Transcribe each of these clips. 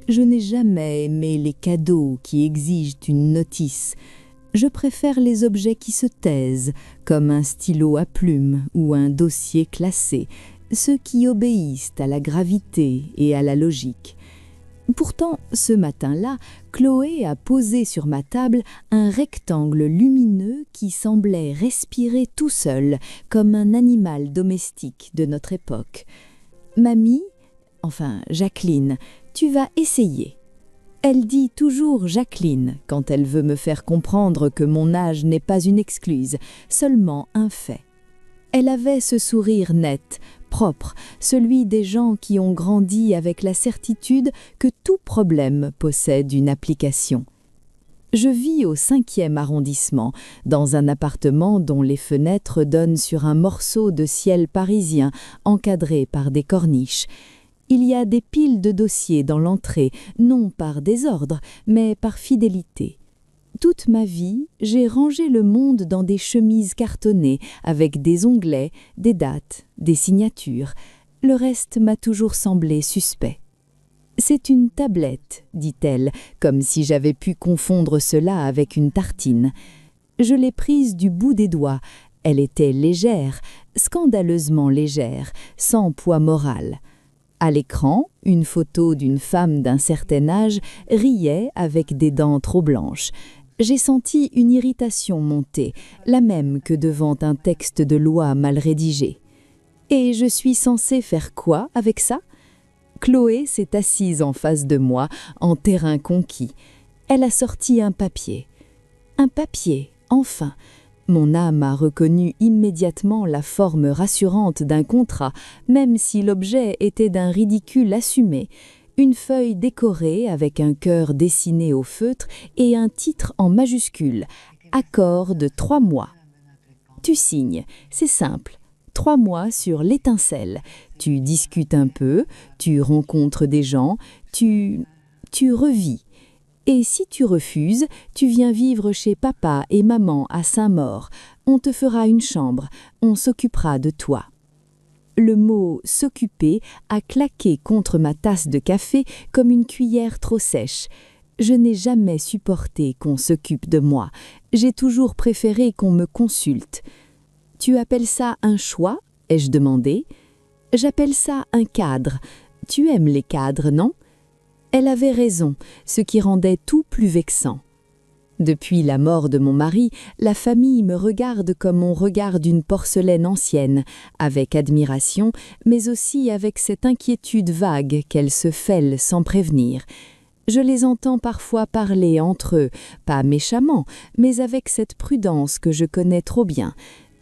Je n'ai jamais aimé les cadeaux qui exigent une notice. Je préfère les objets qui se taisent, comme un stylo à plumes ou un dossier classé, ceux qui obéissent à la gravité et à la logique. Pourtant, ce matin-là, Chloé a posé sur ma table un rectangle lumineux qui semblait respirer tout seul, comme un animal domestique de notre époque. « Mamie, enfin Jacqueline, tu vas essayer. » Elle dit toujours Jacqueline quand elle veut me faire comprendre que mon âge n'est pas une excuse, seulement un fait. Elle avait ce sourire net, propre, celui des gens qui ont grandi avec la certitude que tout problème possède une application. Je vis au 5e arrondissement, dans un appartement dont les fenêtres donnent sur un morceau de ciel parisien encadré par des corniches. Il y a des piles de dossiers dans l'entrée, non par désordre, mais par fidélité. Toute ma vie, j'ai rangé le monde dans des chemises cartonnées, avec des onglets, des dates, des signatures. Le reste m'a toujours semblé suspect. « C'est une tablette, dit-elle, comme si j'avais pu confondre cela avec une tartine. Je l'ai prise du bout des doigts. Elle était légère, scandaleusement légère, sans poids moral. À l'écran, une photo d'une femme d'un certain âge riait avec des dents trop blanches. J'ai senti une irritation monter, la même que devant un texte de loi mal rédigé. Et je suis censée faire quoi avec ça ? Chloé s'est assise en face de moi, en terrain conquis. Elle a sorti un papier. Un papier, enfin. Mon âme a reconnu immédiatement la forme rassurante d'un contrat, même si l'objet était d'un ridicule assumé. Une feuille décorée avec un cœur dessiné au feutre et un titre en majuscule, « Accord de 3 mois ». Tu signes, c'est simple. 3 mois sur l'étincelle. Tu discutes un peu, tu rencontres des gens, tu revis. Et si tu refuses, tu viens vivre chez papa et maman à Saint-Maur. On te fera une chambre, on s'occupera de toi. Le mot « s'occuper » a claqué contre ma tasse de café comme une cuillère trop sèche. Je n'ai jamais supporté qu'on s'occupe de moi. J'ai toujours préféré qu'on me consulte. « Tu appelles ça un choix ?» ai-je demandé. « J'appelle ça un cadre. Tu aimes les cadres, non ?» Elle avait raison, ce qui rendait tout plus vexant. Depuis la mort de mon mari, la famille me regarde comme on regarde une porcelaine ancienne, avec admiration, mais aussi avec cette inquiétude vague qu'elle se fêle sans prévenir. Je les entends parfois parler entre eux, pas méchamment, mais avec cette prudence que je connais trop bien,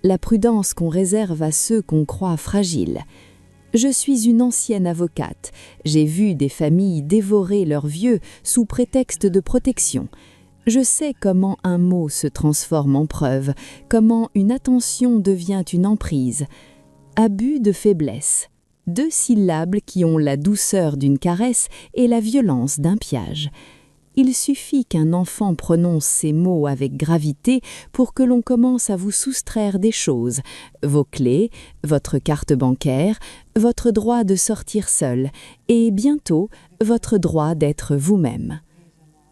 la prudence qu'on réserve à ceux qu'on croit fragiles. Je suis une ancienne avocate. J'ai vu des familles dévorer leurs vieux sous prétexte de protection. Je sais comment un mot se transforme en preuve, comment une attention devient une emprise. Abus de faiblesse. 2 syllabes qui ont la douceur d'une caresse et la violence d'un piège. Il suffit qu'un enfant prononce ces mots avec gravité pour que l'on commence à vous soustraire des choses, vos clés, votre carte bancaire, votre droit de sortir seul, et bientôt votre droit d'être vous-même.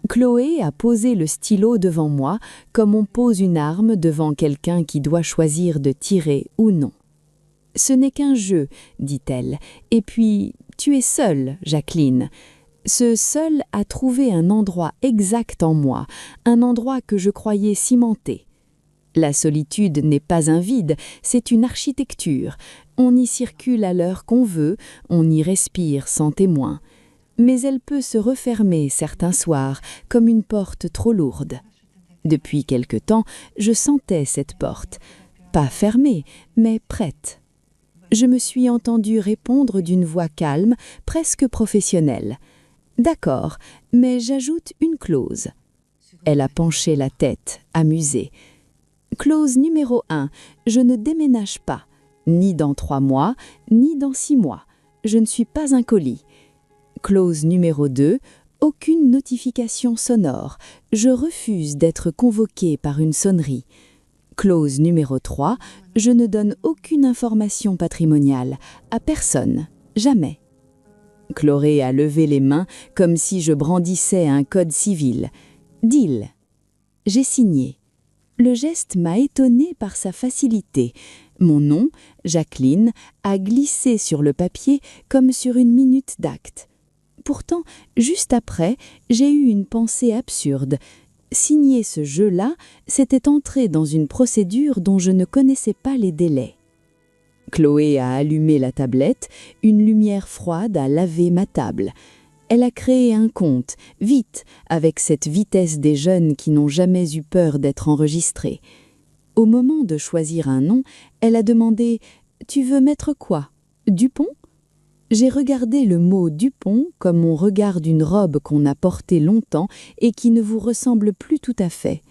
Chloé a posé le stylo devant moi comme on pose une arme devant quelqu'un qui doit choisir de tirer ou non. « Ce n'est qu'un jeu, dit-elle, et puis tu es seule, Jacqueline. » Ce seul a trouvé un endroit exact en moi, un endroit que je croyais cimenté. La solitude n'est pas un vide, c'est une architecture. On y circule à l'heure qu'on veut, on y respire sans témoin. Mais elle peut se refermer certains soirs, comme une porte trop lourde. Depuis quelque temps, je sentais cette porte, pas fermée, mais prête. Je me suis entendue répondre d'une voix calme, presque professionnelle. D'accord, mais j'ajoute une clause. Elle a penché la tête, amusée. Clause numéro 1, je ne déménage pas, ni dans 3 mois, ni dans 6 mois. Je ne suis pas un colis. Clause numéro 2, aucune notification sonore. Je refuse d'être convoqué par une sonnerie. Clause numéro 3, je ne donne aucune information patrimoniale, à personne, jamais. Chloé a levé les mains comme si je brandissais un code civil. Deal. J'ai signé. Le geste m'a étonnée par sa facilité. Mon nom, Jacqueline, a glissé sur le papier comme sur une minute d'acte. Pourtant, juste après, j'ai eu une pensée absurde. Signer ce jeu-là, c'était entrer dans une procédure dont je ne connaissais pas les délais. Chloé a allumé la tablette, une lumière froide a lavé ma table. Elle a créé un compte, vite, avec cette vitesse des jeunes qui n'ont jamais eu peur d'être enregistrés. Au moment de choisir un nom, elle a demandé « Tu veux mettre quoi? Dupont ?» J'ai regardé le mot Dupont comme on regarde une robe qu'on a portée longtemps et qui ne vous ressemble plus tout à fait.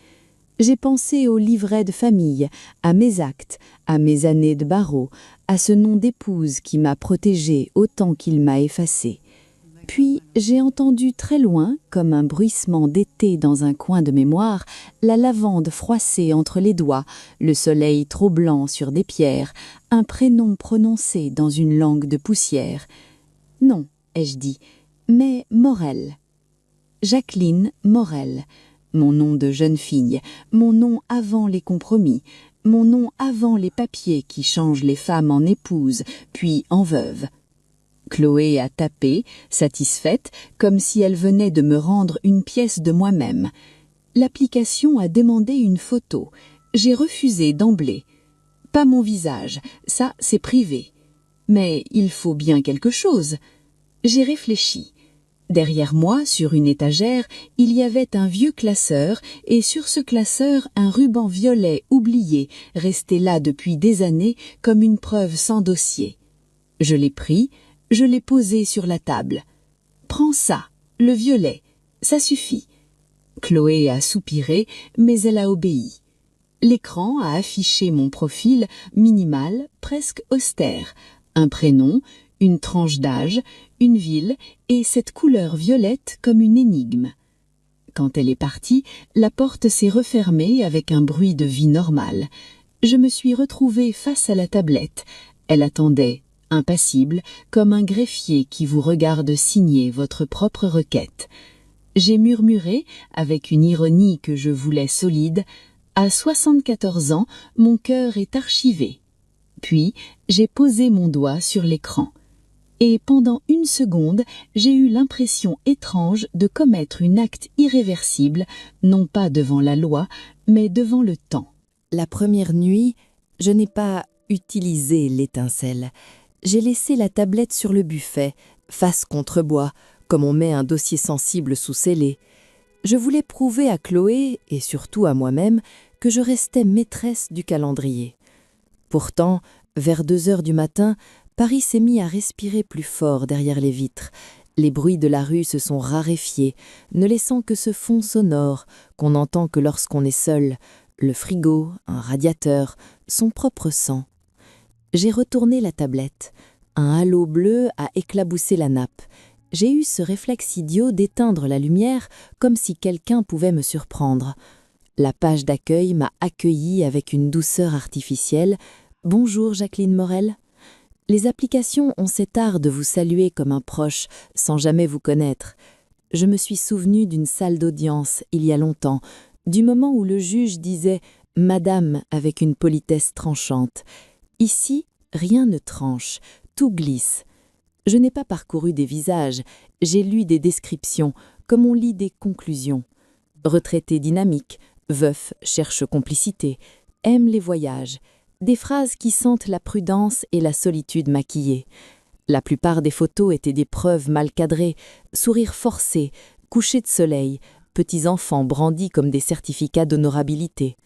J'ai pensé au livret de famille, à mes actes, à mes années de barreau, à ce nom d'épouse qui m'a protégée autant qu'il m'a effacée. Puis j'ai entendu très loin, comme un bruissement d'été dans un coin de mémoire, la lavande froissée entre les doigts, le soleil trop blanc sur des pierres, un prénom prononcé dans une langue de poussière. Non, ai-je dit, mais Morel. Jacqueline Morel. Mon nom de jeune fille, mon nom avant les compromis, mon nom avant les papiers qui changent les femmes en épouses, puis en veuves. Chloé a tapé, satisfaite, comme si elle venait de me rendre une pièce de moi-même. L'application a demandé une photo. J'ai refusé d'emblée. Pas mon visage, ça c'est privé. Mais il faut bien quelque chose. J'ai réfléchi. Derrière moi, sur une étagère, il y avait un vieux classeur et sur ce classeur un ruban violet oublié, resté là depuis des années comme une preuve sans dossier. Je l'ai pris, je l'ai posé sur la table. « Prends ça, le violet, ça suffit. » Chloé a soupiré, mais elle a obéi. L'écran a affiché mon profil minimal, presque austère. Un prénom, une tranche d'âge, une ville et cette couleur violette comme une énigme. Quand elle est partie, la porte s'est refermée avec un bruit de vie normale. Je me suis retrouvée face à la tablette. Elle attendait, impassible, comme un greffier qui vous regarde signer votre propre requête. J'ai murmuré, avec une ironie que je voulais solide, « À 74 ans, mon cœur est archivé ». Puis, j'ai posé mon doigt sur l'écran. Et pendant une seconde, j'ai eu l'impression étrange de commettre un acte irréversible, non pas devant la loi, mais devant le temps. La première nuit, je n'ai pas utilisé l'étincelle. J'ai laissé la tablette sur le buffet, face contre bois, comme on met un dossier sensible sous scellé. Je voulais prouver à Chloé, et surtout à moi-même, que je restais maîtresse du calendrier. Pourtant, vers 2 heures du matin, Paris s'est mis à respirer plus fort derrière les vitres. Les bruits de la rue se sont raréfiés, ne laissant que ce fond sonore qu'on n'entend que lorsqu'on est seul, le frigo, un radiateur, son propre sang. J'ai retourné la tablette. Un halo bleu a éclaboussé la nappe. J'ai eu ce réflexe idiot d'éteindre la lumière comme si quelqu'un pouvait me surprendre. La page d'accueil m'a accueilli avec une douceur artificielle. « Bonjour Jacqueline Morel ». Les applications ont cet art de vous saluer comme un proche, sans jamais vous connaître. Je me suis souvenu d'une salle d'audience, il y a longtemps, du moment où le juge disait « Madame » avec une politesse tranchante. Ici, rien ne tranche, tout glisse. Je n'ai pas parcouru des visages, j'ai lu des descriptions, comme on lit des conclusions. Retraité dynamique, veuf cherche complicité, aime les voyages. Des phrases qui sentent la prudence et la solitude maquillée. La plupart des photos étaient des preuves mal cadrées, sourires forcés, couchers de soleil, petits enfants brandis comme des certificats d'honorabilité.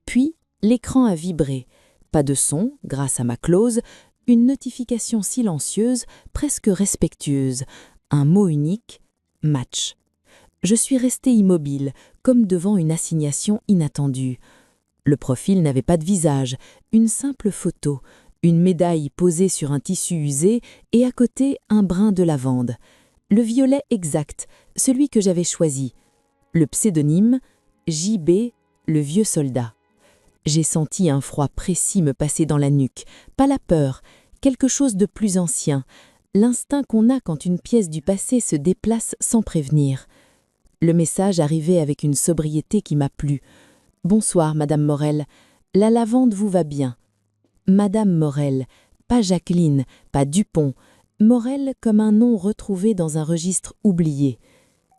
Puis, l'écran a vibré. Pas de son, grâce à ma clause, une notification silencieuse, presque respectueuse, un mot unique, match. Je suis restée immobile, comme devant une assignation inattendue. Le profil n'avait pas de visage, une simple photo, une médaille posée sur un tissu usé et à côté un brin de lavande. Le violet exact, celui que j'avais choisi. Le pseudonyme, J.B., le vieux soldat. J'ai senti un froid précis me passer dans la nuque, pas la peur, quelque chose de plus ancien, l'instinct qu'on a quand une pièce du passé se déplace sans prévenir. Le message arrivait avec une sobriété qui m'a plu. « Bonsoir, Madame Morel. La lavande vous va bien. » Madame Morel, pas Jacqueline, pas Dupont. Morel comme un nom retrouvé dans un registre oublié.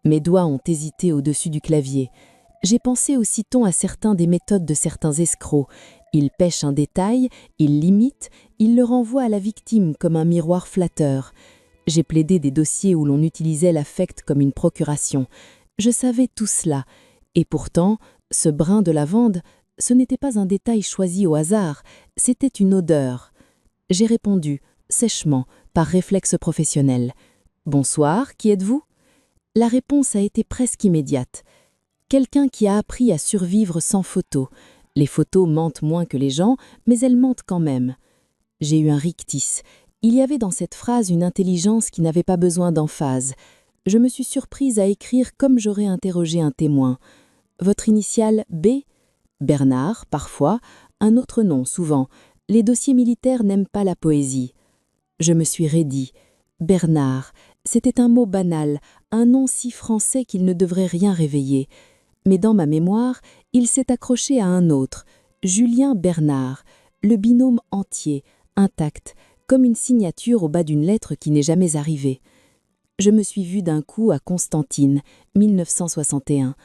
Mes doigts ont hésité au-dessus du clavier. J'ai pensé aussitôt à certains des méthodes de certains escrocs. Ils pêchent un détail, ils l'imitent, ils le renvoient à la victime comme un miroir flatteur. J'ai plaidé des dossiers où l'on utilisait l'affect comme une procuration. Je savais tout cela. Et pourtant, ce brin de lavande, ce n'était pas un détail choisi au hasard, c'était une odeur. J'ai répondu, sèchement, par réflexe professionnel. « Bonsoir, qui êtes-vous » La réponse a été presque immédiate. Quelqu'un qui a appris à survivre sans photos. Les photos mentent moins que les gens, mais elles mentent quand même. J'ai eu un rictus. Il y avait dans cette phrase une intelligence qui n'avait pas besoin d'emphase. Je me suis surprise à écrire comme j'aurais interrogé un témoin. Votre initiale B ? Bernard, parfois, un autre nom, souvent. Les dossiers militaires n'aiment pas la poésie. Je me suis raidie. Bernard, c'était un mot banal, un nom si français qu'il ne devrait rien réveiller. Mais dans ma mémoire, il s'est accroché à un autre, Julien Bernard, le binôme entier, intact, comme une signature au bas d'une lettre qui n'est jamais arrivée. Je me suis vue d'un coup à Constantine, 1961.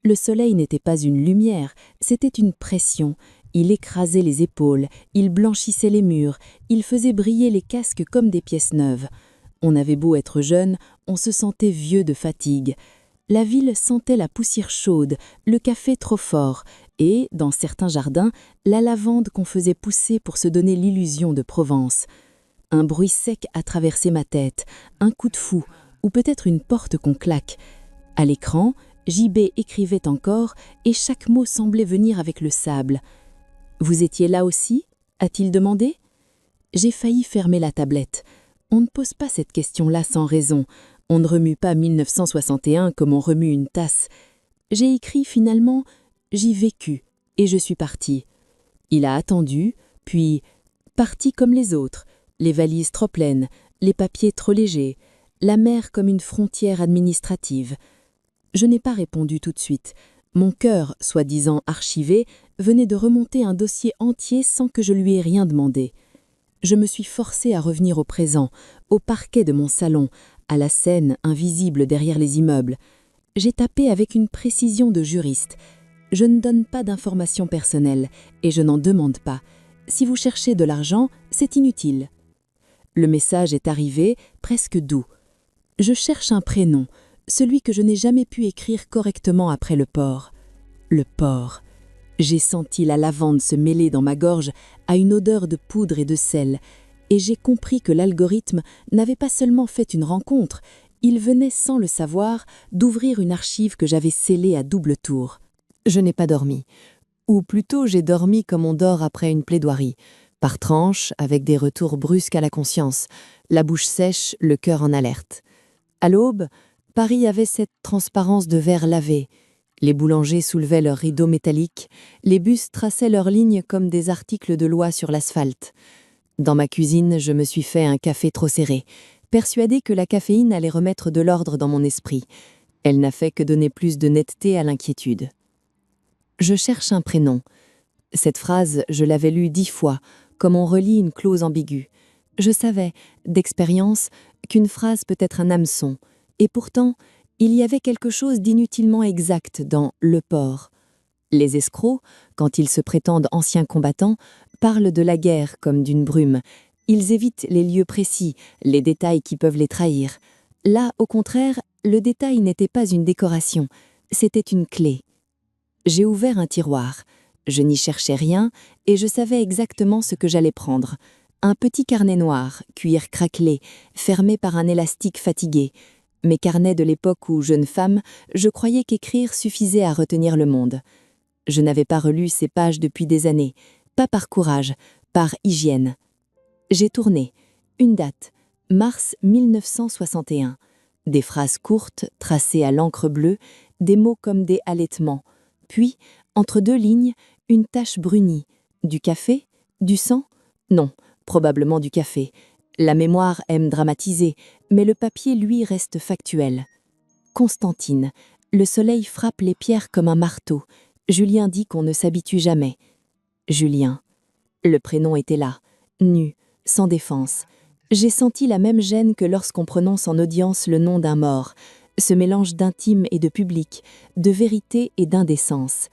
Le soleil n'était pas une lumière, c'était une pression. Il écrasait les épaules, il blanchissait les murs, il faisait briller les casques comme des pièces neuves. On avait beau être jeune, on se sentait vieux de fatigue. La ville sentait la poussière chaude, le café trop fort, et, dans certains jardins, la lavande qu'on faisait pousser pour se donner l'illusion de Provence. Un bruit sec a traversé ma tête, un coup de fou, ou peut-être une porte qu'on claque. À l'écran, JB écrivait encore, et chaque mot semblait venir avec le sable. « Vous étiez là aussi » a-t-il demandé. J'ai failli fermer la tablette. On ne pose pas cette question-là sans raison. On ne remue pas 1961 comme on remue une tasse. J'ai écrit finalement « J'y vécu » et je suis partie. Il a attendu, puis parti comme les autres, les valises trop pleines, les papiers trop légers, la mer comme une frontière administrative. Je n'ai pas répondu tout de suite. Mon cœur, soi-disant archivé, venait de remonter un dossier entier sans que je lui ai rien demandé. Je me suis forcée à revenir au présent, au parquet de mon salon, à la scène invisible derrière les immeubles. J'ai tapé avec une précision de juriste. Je ne donne pas d'informations personnelles et je n'en demande pas. Si vous cherchez de l'argent, c'est inutile. Le message est arrivé, presque doux. Je cherche un prénom, celui que je n'ai jamais pu écrire correctement après le porc. Le porc. J'ai senti la lavande se mêler dans ma gorge à une odeur de poudre et de sel, et j'ai compris que l'algorithme n'avait pas seulement fait une rencontre, il venait sans le savoir d'ouvrir une archive que j'avais scellée à double tour. Je n'ai pas dormi. Ou plutôt j'ai dormi comme on dort après une plaidoirie, par tranches, avec des retours brusques à la conscience, la bouche sèche, le cœur en alerte. À l'aube, Paris avait cette transparence de verre lavé. Les boulangers soulevaient leurs rideaux métalliques, les bus traçaient leurs lignes comme des articles de loi sur l'asphalte. Dans ma cuisine, je me suis fait un café trop serré, persuadée que la caféine allait remettre de l'ordre dans mon esprit. Elle n'a fait que donner plus de netteté à l'inquiétude. Je cherche un prénom. Cette phrase, je l'avais lue 10 fois, comme on relit une clause ambiguë. Je savais, d'expérience, qu'une phrase peut être un hameçon, et pourtant, il y avait quelque chose d'inutilement exact dans « le porc ». Les escrocs, quand ils se prétendent anciens combattants, parlent de la guerre comme d'une brume. Ils évitent les lieux précis, les détails qui peuvent les trahir. Là, au contraire, le détail n'était pas une décoration, c'était une clé. J'ai ouvert un tiroir. Je n'y cherchais rien et je savais exactement ce que j'allais prendre. Un petit carnet noir, cuir craquelé, fermé par un élastique fatigué. Mes carnets de l'époque où, jeune femme, je croyais qu'écrire suffisait à retenir le monde. Je n'avais pas relu ces pages depuis des années, pas par courage, par hygiène. J'ai tourné. Une date, mars 1961. Des phrases courtes, tracées à l'encre bleue, des mots comme des halètements. Puis, entre deux lignes, une tache brunie. Du café? Du sang? Non, probablement du café. La mémoire aime dramatiser, mais le papier, lui, reste factuel. Constantine. Le soleil frappe les pierres comme un marteau. Julien dit qu'on ne s'habitue jamais. Julien. Le prénom était là, nu, sans défense. J'ai senti la même gêne que lorsqu'on prononce en audience le nom d'un mort, ce mélange d'intime et de public, de vérité et d'indécence.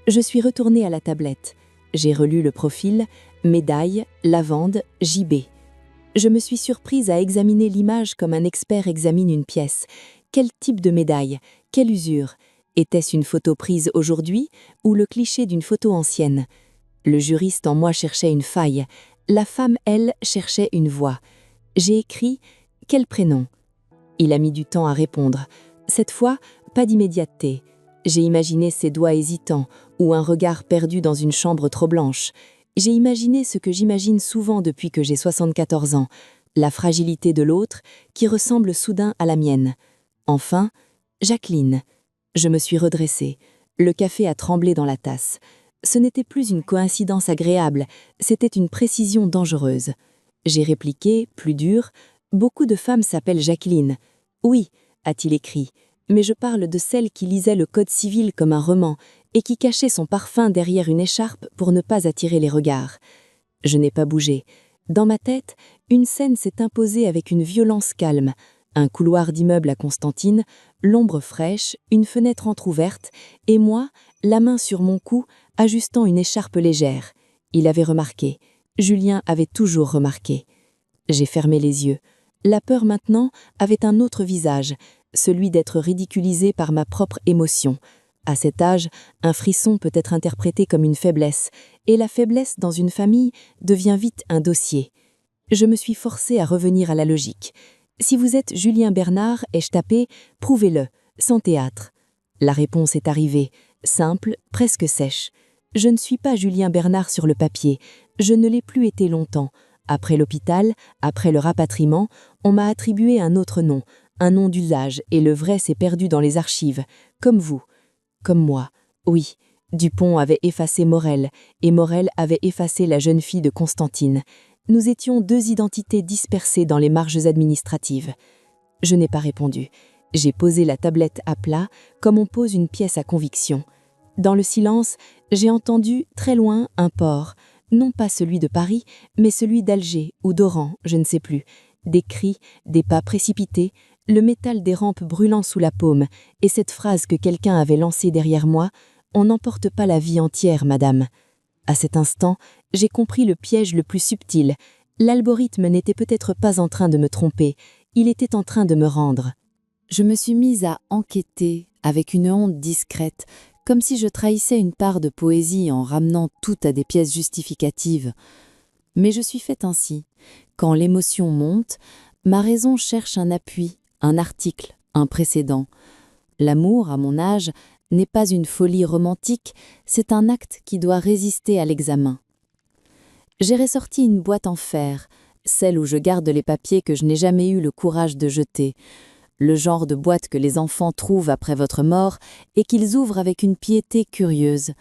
Je suis retournée à la tablette. J'ai relu le profil, médaille, lavande, JB. Je me suis surprise à examiner l'image comme un expert examine une pièce. Quel type de médaille? Quelle usure? Était-ce une photo prise aujourd'hui ou le cliché d'une photo ancienne? Le juriste en moi cherchait une faille. La femme, elle, cherchait une voix. J'ai écrit « Quel prénom ?» Il a mis du temps à répondre. Cette fois, pas d'immédiateté. J'ai imaginé ses doigts hésitants ou un regard perdu dans une chambre trop blanche. J'ai imaginé ce que j'imagine souvent depuis que j'ai 74 ans, la fragilité de l'autre qui ressemble soudain à la mienne. Enfin, Jacqueline. Je me suis redressée. Le café a tremblé dans la tasse. Ce n'était plus une coïncidence agréable, c'était une précision dangereuse. J'ai répliqué, plus dur, « Beaucoup de femmes s'appellent Jacqueline. »« Oui, a-t-il écrit, mais je parle de celle qui lisait le Code civil comme un roman et qui cachait son parfum derrière une écharpe pour ne pas attirer les regards. » Je n'ai pas bougé. Dans ma tête, une scène s'est imposée avec une violence calme. Un couloir d'immeuble à Constantine, l'ombre fraîche, une fenêtre entr'ouverte, et moi, la main sur mon cou, ajustant une écharpe légère. Il avait remarqué. Julien avait toujours remarqué. J'ai fermé les yeux. La peur maintenant avait un autre visage, celui d'être ridiculisée par ma propre émotion. À cet âge, un frisson peut être interprété comme une faiblesse, et la faiblesse dans une famille devient vite un dossier. Je me suis forcée à revenir à la logique. Si vous êtes Julien Bernard, ai-je tapé, prouvez-le, sans théâtre. La réponse est arrivée, simple, presque sèche. Je ne suis pas Julien Bernard sur le papier, je ne l'ai plus été longtemps. Après l'hôpital, après le rapatriement, on m'a attribué un autre nom, un nom d'usage, et le vrai s'est perdu dans les archives, comme vous, comme moi. Oui, Dupont avait effacé Morel, et Morel avait effacé la jeune fille de Constantine. Nous étions deux identités dispersées dans les marges administratives. Je n'ai pas répondu. J'ai posé la tablette à plat, comme on pose une pièce à conviction. Dans le silence, j'ai entendu, très loin, un port. Non pas celui de Paris, mais celui d'Alger ou d'Oran, je ne sais plus. Des cris, des pas précipités, le métal des rampes brûlant sous la paume, et cette phrase que quelqu'un avait lancée derrière moi, « On n'emporte pas la vie entière, madame ». À cet instant, j'ai compris le piège le plus subtil. L'algorithme n'était peut-être pas en train de me tromper, il était en train de me rendre. Je me suis mise à enquêter avec une honte discrète, comme si je trahissais une part de poésie en ramenant tout à des pièces justificatives. Mais je suis faite ainsi. Quand l'émotion monte, ma raison cherche un appui, un article, un précédent. L'amour, à mon âge, n'est pas une folie romantique, c'est un acte qui doit résister à l'examen. J'ai ressorti une boîte en fer, celle où je garde les papiers que je n'ai jamais eu le courage de jeter, le genre de boîte que les enfants trouvent après votre mort et qu'ils ouvrent avec une piété curieuse.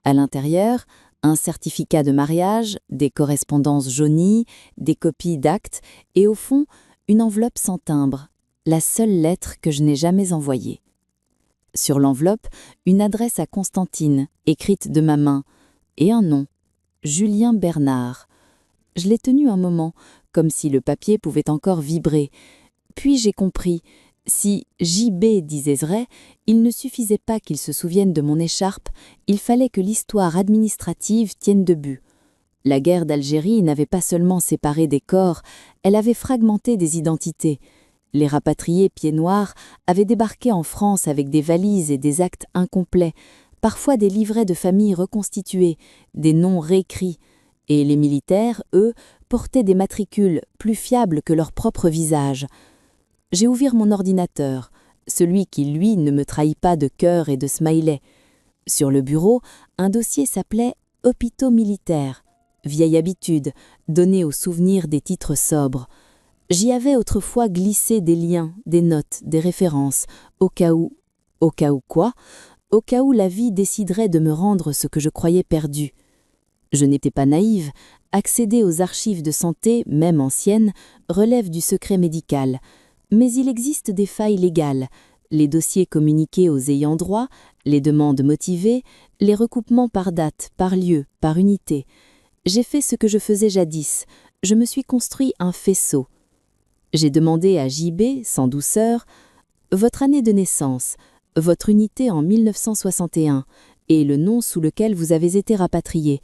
À l'intérieur, un certificat de mariage, des correspondances jaunies, des copies d'actes et au fond, une enveloppe sans timbre, la seule lettre que je n'ai jamais envoyée. Sur l'enveloppe, une adresse à Constantine, écrite de ma main, et un nom, Julien Bernard. Je l'ai tenu un moment, comme si le papier pouvait encore vibrer. Puis j'ai compris, si JB disait vrai, il ne suffisait pas qu'il se souvienne de mon écharpe, il fallait que l'histoire administrative tienne debout. La guerre d'Algérie n'avait pas seulement séparé des corps, elle avait fragmenté des identités. Les rapatriés pieds noirs avaient débarqué en France avec des valises et des actes incomplets, parfois des livrets de famille reconstitués, des noms réécrits, et les militaires, eux, portaient des matricules plus fiables que leur propre visage. J'ai ouvert mon ordinateur, celui qui, lui, ne me trahit pas de cœur et de smiley. Sur le bureau, un dossier s'appelait « Hôpitaux militaires », vieille habitude, donnée au souvenir des titres sobres. J'y avais autrefois glissé des liens, des notes, des références, au cas où... Au cas où quoi? Au cas où la vie déciderait de me rendre ce que je croyais perdu. Je n'étais pas naïve. Accéder aux archives de santé, même anciennes, relève du secret médical. Mais il existe des failles légales. Les dossiers communiqués aux ayants droit, les demandes motivées, les recoupements par date, par lieu, par unité. J'ai fait ce que je faisais jadis. Je me suis construit un faisceau. J'ai demandé à JB, sans douceur, « Votre année de naissance, votre unité en 1961 et le nom sous lequel vous avez été rapatrié. »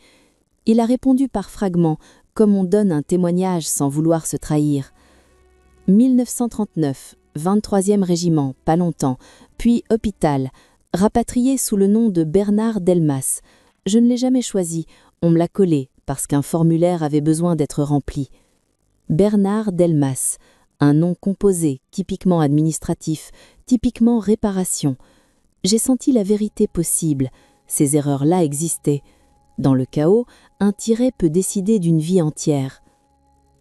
Il a répondu par fragments, comme on donne un témoignage sans vouloir se trahir. 1939, 23e régiment, pas longtemps, puis hôpital, rapatrié sous le nom de Bernard Delmas. Je ne l'ai jamais choisi, on me l'a collé, parce qu'un formulaire avait besoin d'être rempli. Bernard Delmas, un nom composé, typiquement administratif, typiquement réparation. J'ai senti la vérité possible, ces erreurs-là existaient. Dans le chaos, un tiret peut décider d'une vie entière.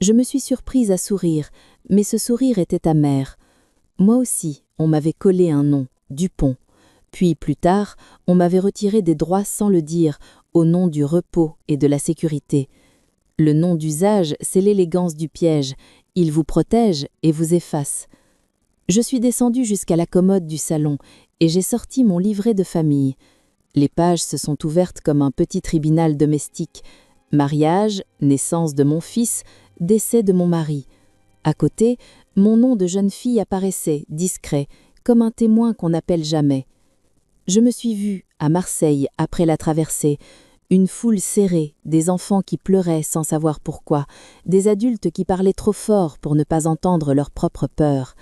Je me suis surprise à sourire, mais ce sourire était amer. Moi aussi, on m'avait collé un nom, Dupont. Puis plus tard, on m'avait retiré des droits sans le dire, au nom du repos et de la sécurité. Le nom d'usage, c'est l'élégance du piège. Il vous protège et vous efface. Je suis descendue jusqu'à la commode du salon et j'ai sorti mon livret de famille. Les pages se sont ouvertes comme un petit tribunal domestique. Mariage, naissance de mon fils, décès de mon mari. À côté, mon nom de jeune fille apparaissait, discret, comme un témoin qu'on n'appelle jamais. Je me suis vue, à Marseille, après la traversée, une foule serrée, des enfants qui pleuraient sans savoir pourquoi, des adultes qui parlaient trop fort pour ne pas entendre leur propre peur.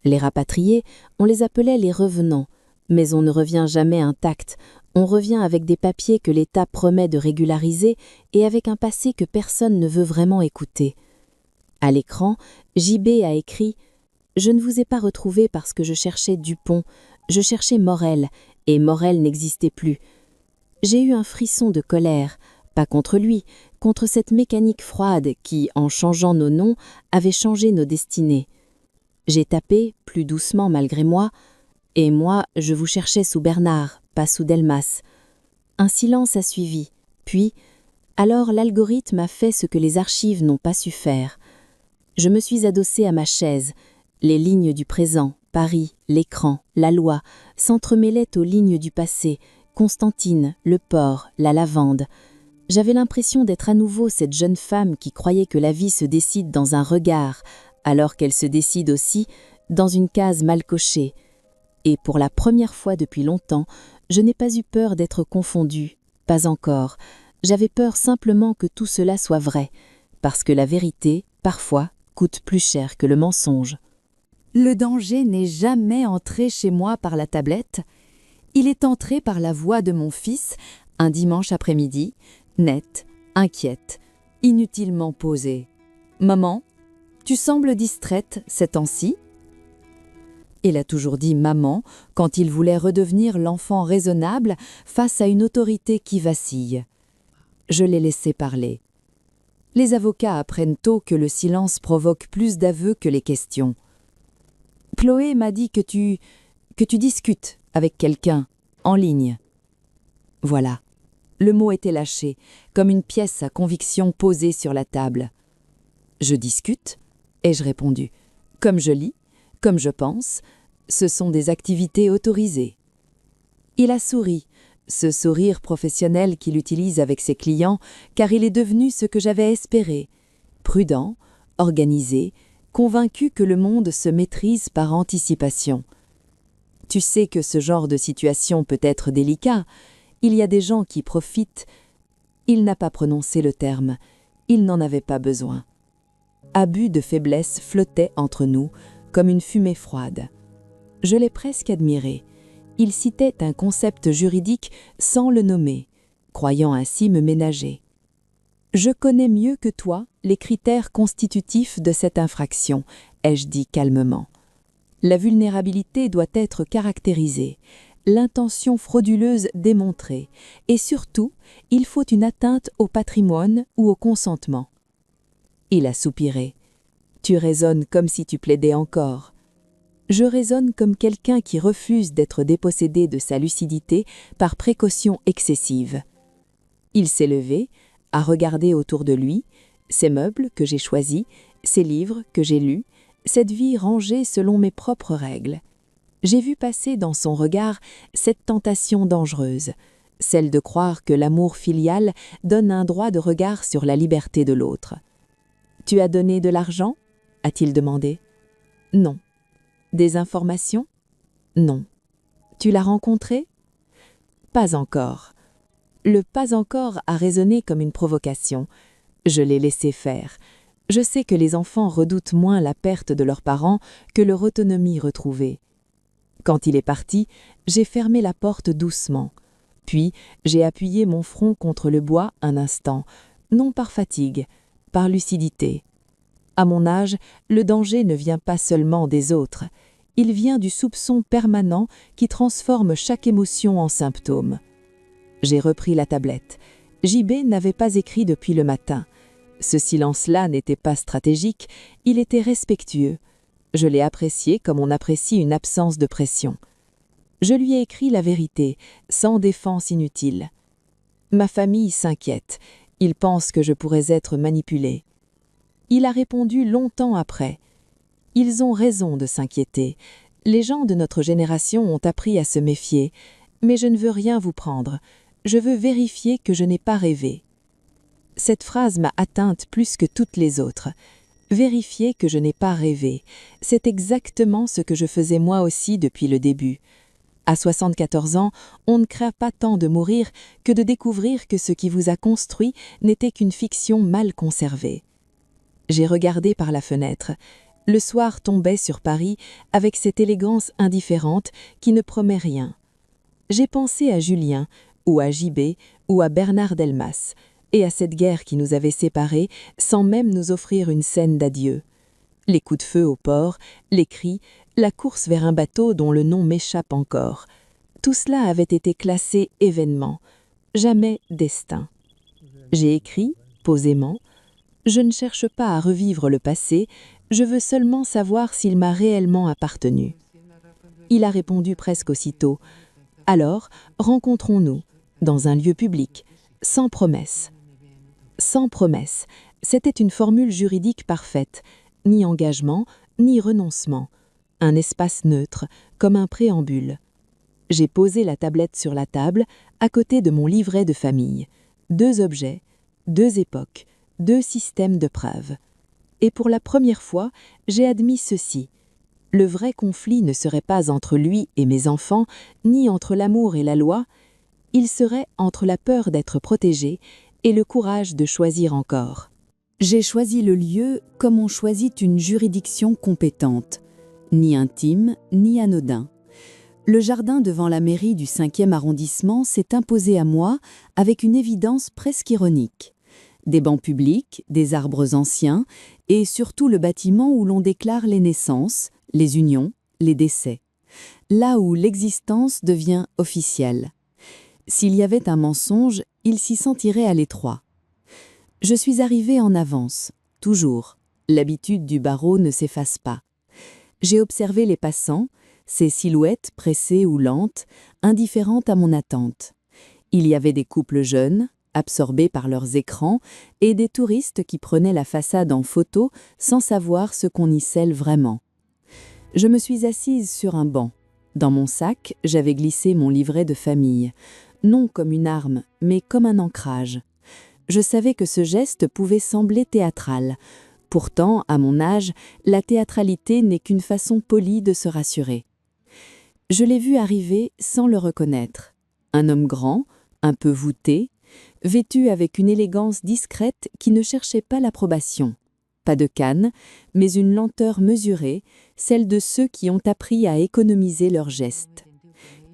Les rapatriés, on les appelait les revenants, mais on ne revient jamais intact, on revient avec des papiers que l'État promet de régulariser et avec un passé que personne ne veut vraiment écouter. À l'écran, JB a écrit « Je ne vous ai pas retrouvé parce que je cherchais Dupont, je cherchais Morel, et Morel n'existait plus. » J'ai eu un frisson de colère, pas contre lui, contre cette mécanique froide qui, en changeant nos noms, avait changé nos destinées. J'ai tapé, plus doucement malgré moi, « Et moi, je vous cherchais sous Bernard, pas sous Delmas. » Un silence a suivi, puis, alors l'algorithme a fait ce que les archives n'ont pas su faire. Je me suis adossée à ma chaise. Les lignes du présent, Paris, l'écran, la loi, s'entremêlaient aux lignes du passé, Constantine, le port, la lavande. J'avais l'impression d'être à nouveau cette jeune femme qui croyait que la vie se décide dans un regard, alors qu'elle se décide aussi dans une case mal cochée. Et pour la première fois depuis longtemps, je n'ai pas eu peur d'être confondue, pas encore. J'avais peur simplement que tout cela soit vrai, parce que la vérité, parfois, coûte plus cher que le mensonge. Le danger n'est jamais entré chez moi par la tablette. Il est entré par la voix de mon fils, un dimanche après-midi, nette, inquiète, inutilement posée. « Maman, tu sembles distraite ces temps-ci ?» Il a toujours dit « maman » quand il voulait redevenir l'enfant raisonnable face à une autorité qui vacille. Je l'ai laissé parler. Les avocats apprennent tôt que le silence provoque plus d'aveux que les questions. « Chloé m'a dit que tu discutes avec quelqu'un, en ligne. » Voilà. Le mot était lâché, comme une pièce à conviction posée sur la table. « Je discute ?» ai-je répondu. « Comme je lis, comme je pense, ce sont des activités autorisées. » Il a souri, ce sourire professionnel qu'il utilise avec ses clients, car il est devenu ce que j'avais espéré, prudent, organisé, convaincu que le monde se maîtrise par anticipation. Tu sais que ce genre de situation peut être délicat, il y a des gens qui profitent. Il n'a pas prononcé le terme, il n'en avait pas besoin. Abus de faiblesse flottait entre nous, comme une fumée froide. Je l'ai presque admiré. Il citait un concept juridique sans le nommer, croyant ainsi me ménager. Je connais mieux que toi les critères constitutifs de cette infraction, ai-je dit calmement. La vulnérabilité doit être caractérisée, l'intention frauduleuse démontrée, et surtout, il faut une atteinte au patrimoine ou au consentement. Il a soupiré. Tu raisonnes comme si tu plaidais encore. Je raisonne comme quelqu'un qui refuse d'être dépossédé de sa lucidité par précaution excessive. Il s'est levé, à regarder autour de lui, ces meubles que j'ai choisis, ces livres que j'ai lus, cette vie rangée selon mes propres règles. J'ai vu passer dans son regard cette tentation dangereuse, celle de croire que l'amour filial donne un droit de regard sur la liberté de l'autre. « Tu as donné de l'argent » a-t-il demandé. « Non. » « Des informations ? Non. » « Tu l'as rencontré ? » « Pas encore. » Le « pas encore » a résonné comme une provocation. Je l'ai laissé faire. Je sais que les enfants redoutent moins la perte de leurs parents que leur autonomie retrouvée. Quand il est parti, j'ai fermé la porte doucement. Puis, j'ai appuyé mon front contre le bois un instant, non par fatigue, par lucidité. À mon âge, le danger ne vient pas seulement des autres. Il vient du soupçon permanent qui transforme chaque émotion en symptôme. J'ai repris la tablette. JB n'avait pas écrit depuis le matin. Ce silence-là n'était pas stratégique, il était respectueux. Je l'ai apprécié comme on apprécie une absence de pression. Je lui ai écrit la vérité, sans défense inutile. Ma famille s'inquiète. Ils pensent que je pourrais être manipulée. Il a répondu longtemps après. Ils ont raison de s'inquiéter. Les gens de notre génération ont appris à se méfier. Mais je ne veux rien vous prendre. Je veux vérifier que je n'ai pas rêvé. Cette phrase m'a atteinte plus que toutes les autres. Vérifier que je n'ai pas rêvé. C'est exactement ce que je faisais moi aussi depuis le début. À 74 ans, on ne craint pas tant de mourir que de découvrir que ce qui vous a construit n'était qu'une fiction mal conservée. J'ai regardé par la fenêtre. Le soir tombait sur Paris avec cette élégance indifférente qui ne promet rien. J'ai pensé à Julien, ou à JB, ou à Bernard Delmas, et à cette guerre qui nous avait séparés sans même nous offrir une scène d'adieu. Les coups de feu au port, les cris, la course vers un bateau dont le nom m'échappe encore. Tout cela avait été classé événement, jamais destin. J'ai écrit, posément, « Je ne cherche pas à revivre le passé, je veux seulement savoir s'il m'a réellement appartenu. » Il a répondu presque aussitôt, « Alors, rencontrons-nous, dans un lieu public, sans promesse. » Sans promesse, c'était une formule juridique parfaite, ni engagement, ni renoncement, un espace neutre, comme un préambule. J'ai posé la tablette sur la table, à côté de mon livret de famille. 2 objets, 2 époques, 2 systèmes de preuves. Et pour la première fois, j'ai admis ceci. Le vrai conflit ne serait pas entre lui et mes enfants, ni entre l'amour et la loi, il serait entre la peur d'être protégé et le courage de choisir encore. J'ai choisi le lieu comme on choisit une juridiction compétente, ni intime, ni anodin. Le jardin devant la mairie du 5e arrondissement s'est imposé à moi avec une évidence presque ironique. Des bancs publics, des arbres anciens et surtout le bâtiment où l'on déclare les naissances, les unions, les décès. Là où l'existence devient officielle. S'il y avait un mensonge, il s'y sentirait à l'étroit. Je suis arrivée en avance, toujours. L'habitude du barreau ne s'efface pas. J'ai observé les passants, ces silhouettes pressées ou lentes, indifférentes à mon attente. Il y avait des couples jeunes, absorbés par leurs écrans, et des touristes qui prenaient la façade en photo sans savoir ce qu'on y scelle vraiment. Je me suis assise sur un banc. Dans mon sac, j'avais glissé mon livret de famille, non comme une arme, mais comme un ancrage. Je savais que ce geste pouvait sembler théâtral. Pourtant, à mon âge, la théâtralité n'est qu'une façon polie de se rassurer. Je l'ai vu arriver sans le reconnaître. Un homme grand, un peu voûté, vêtu avec une élégance discrète qui ne cherchait pas l'approbation. Pas de canne, mais une lenteur mesurée, celle de ceux qui ont appris à économiser leurs gestes.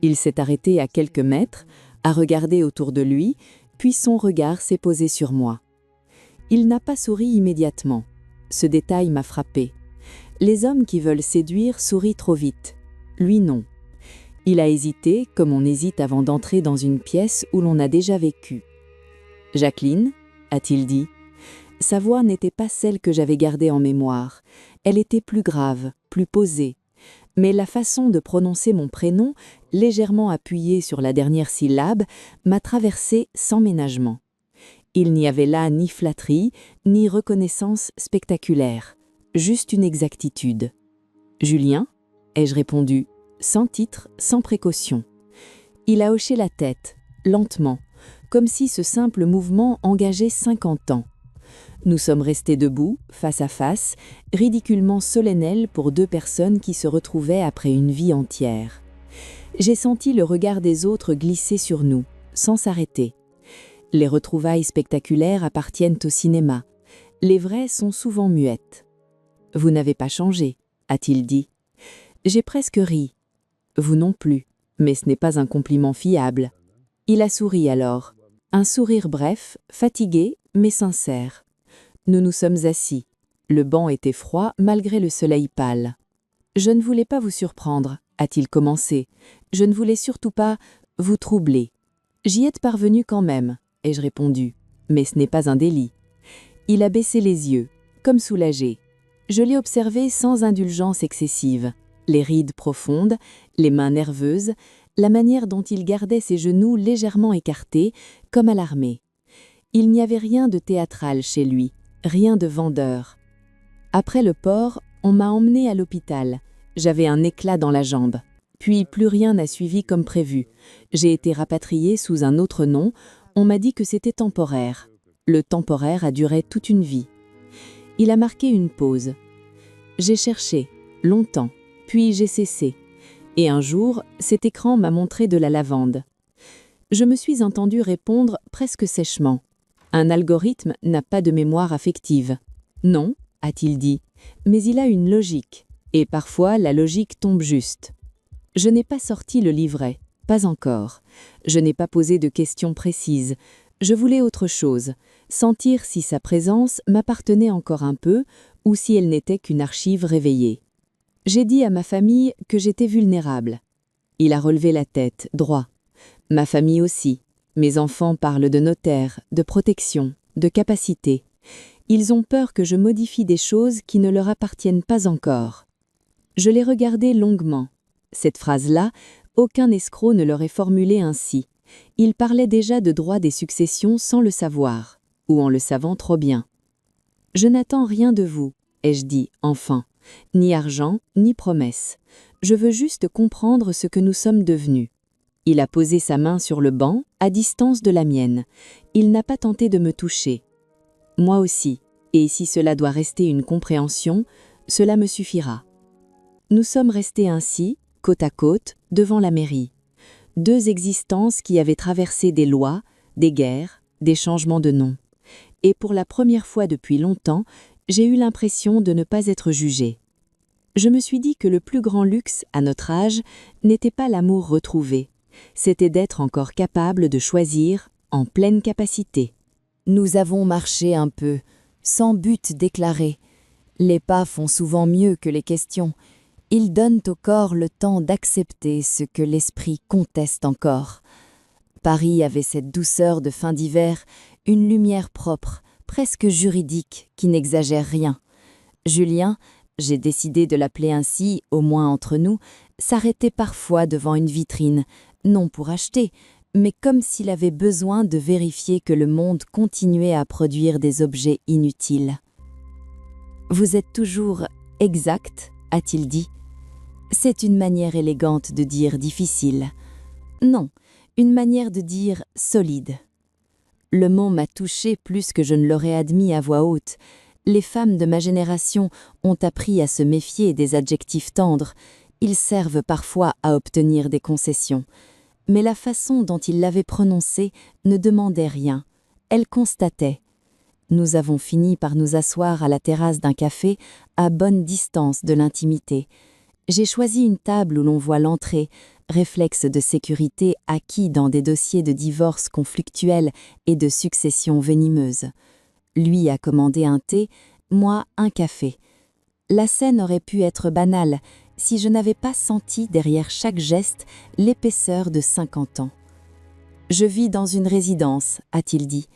Il s'est arrêté à quelques mètres, a regardé autour de lui, puis son regard s'est posé sur moi. Il n'a pas souri immédiatement. Ce détail m'a frappé. Les hommes qui veulent séduire sourient trop vite. Lui non. Il a hésité, comme on hésite avant d'entrer dans une pièce où l'on a déjà vécu. « Jacqueline » a-t-il dit. Sa voix n'était pas celle que j'avais gardée en mémoire. Elle était plus grave, plus posée. Mais la façon de prononcer mon prénom, légèrement appuyé sur la dernière syllabe, m'a traversée sans ménagement. Il n'y avait là ni flatterie, ni reconnaissance spectaculaire, juste une exactitude. « Julien ?» ai-je répondu, sans titre, sans précaution. Il a hoché la tête, lentement, comme si ce simple mouvement engageait 50 ans. Nous sommes restés debout, face à face, ridiculement solennels pour deux personnes qui se retrouvaient après une vie entière. J'ai senti le regard des autres glisser sur nous, sans s'arrêter. Les retrouvailles spectaculaires appartiennent au cinéma. Les vraies sont souvent muettes. « Vous n'avez pas changé », a-t-il dit. J'ai presque ri. Vous non plus, mais ce n'est pas un compliment fiable. Il a souri alors. Un sourire bref, fatigué, mais sincère. Nous nous sommes assis. Le banc était froid malgré le soleil pâle. « Je ne voulais pas vous surprendre », a-t-il commencé. « Je ne voulais surtout pas vous troubler. »« J'y êtes parvenu quand même », ai-je répondu. « Mais ce n'est pas un délit. » Il a baissé les yeux, comme soulagé. Je l'ai observé sans indulgence excessive. Les rides profondes, les mains nerveuses, la manière dont il gardait ses genoux légèrement écartés, comme à l'armée. Il n'y avait rien de théâtral chez lui, rien de vendeur. Après le port, on m'a emmené à l'hôpital. J'avais un éclat dans la jambe. Puis plus rien n'a suivi comme prévu. J'ai été rapatrié sous un autre nom. On m'a dit que c'était temporaire. Le temporaire a duré toute une vie. Il a marqué une pause. J'ai cherché, longtemps, puis j'ai cessé. Et un jour, cet écran m'a montré de la lavande. Je me suis entendu répondre presque sèchement. Un algorithme n'a pas de mémoire affective. Non, a-t-il dit, mais il a une logique. Et parfois, la logique tombe juste. Je n'ai pas sorti le livret, pas encore. Je n'ai pas posé de questions précises. Je voulais autre chose, sentir si sa présence m'appartenait encore un peu ou si elle n'était qu'une archive réveillée. J'ai dit à ma famille que j'étais vulnérable. Il a relevé la tête, droit. Ma famille aussi. Mes enfants parlent de notaire, de protection, de capacité. Ils ont peur que je modifie des choses qui ne leur appartiennent pas encore. Je l'ai regardé longuement. Cette phrase-là, aucun escroc ne l'aurait formulée ainsi. Il parlait déjà de droit des successions sans le savoir, ou en le savant trop bien. « Je n'attends rien de vous », ai-je dit, enfin. Ni argent, ni promesse. Je veux juste comprendre ce que nous sommes devenus. Il a posé sa main sur le banc, à distance de la mienne. Il n'a pas tenté de me toucher. Moi aussi, et si cela doit rester une compréhension, cela me suffira. Nous sommes restés ainsi, côte à côte, devant la mairie. Deux existences qui avaient traversé des lois, des guerres, des changements de nom. Et pour la première fois depuis longtemps, j'ai eu l'impression de ne pas être jugée. Je me suis dit que le plus grand luxe, à notre âge, n'était pas l'amour retrouvé. C'était d'être encore capable de choisir en pleine capacité. Nous avons marché un peu, sans but déclaré. Les pas font souvent mieux que les questions. Ils donnent au corps le temps d'accepter ce que l'esprit conteste encore. Paris avait cette douceur de fin d'hiver, une lumière propre, presque juridique, qui n'exagère rien. Julien, j'ai décidé de l'appeler ainsi, au moins entre nous, s'arrêtait parfois devant une vitrine, non pour acheter, mais comme s'il avait besoin de vérifier que le monde continuait à produire des objets inutiles. « Vous êtes toujours exact ?» a-t-il dit. C'est une manière élégante de dire difficile. Non, une manière de dire solide. Le mot m'a touché plus que je ne l'aurais admis à voix haute. Les femmes de ma génération ont appris à se méfier des adjectifs tendres. Ils servent parfois à obtenir des concessions. Mais la façon dont il l'avait prononcé ne demandait rien. Elle constatait. Nous avons fini par nous asseoir à la terrasse d'un café, à bonne distance de l'intimité. J'ai choisi une table où l'on voit l'entrée, réflexe de sécurité acquis dans des dossiers de divorce conflictuels et de succession venimeuse. Lui a commandé un thé, moi un café. La scène aurait pu être banale si je n'avais pas senti derrière chaque geste l'épaisseur de 50 ans. « Je vis dans une résidence », a-t-il dit.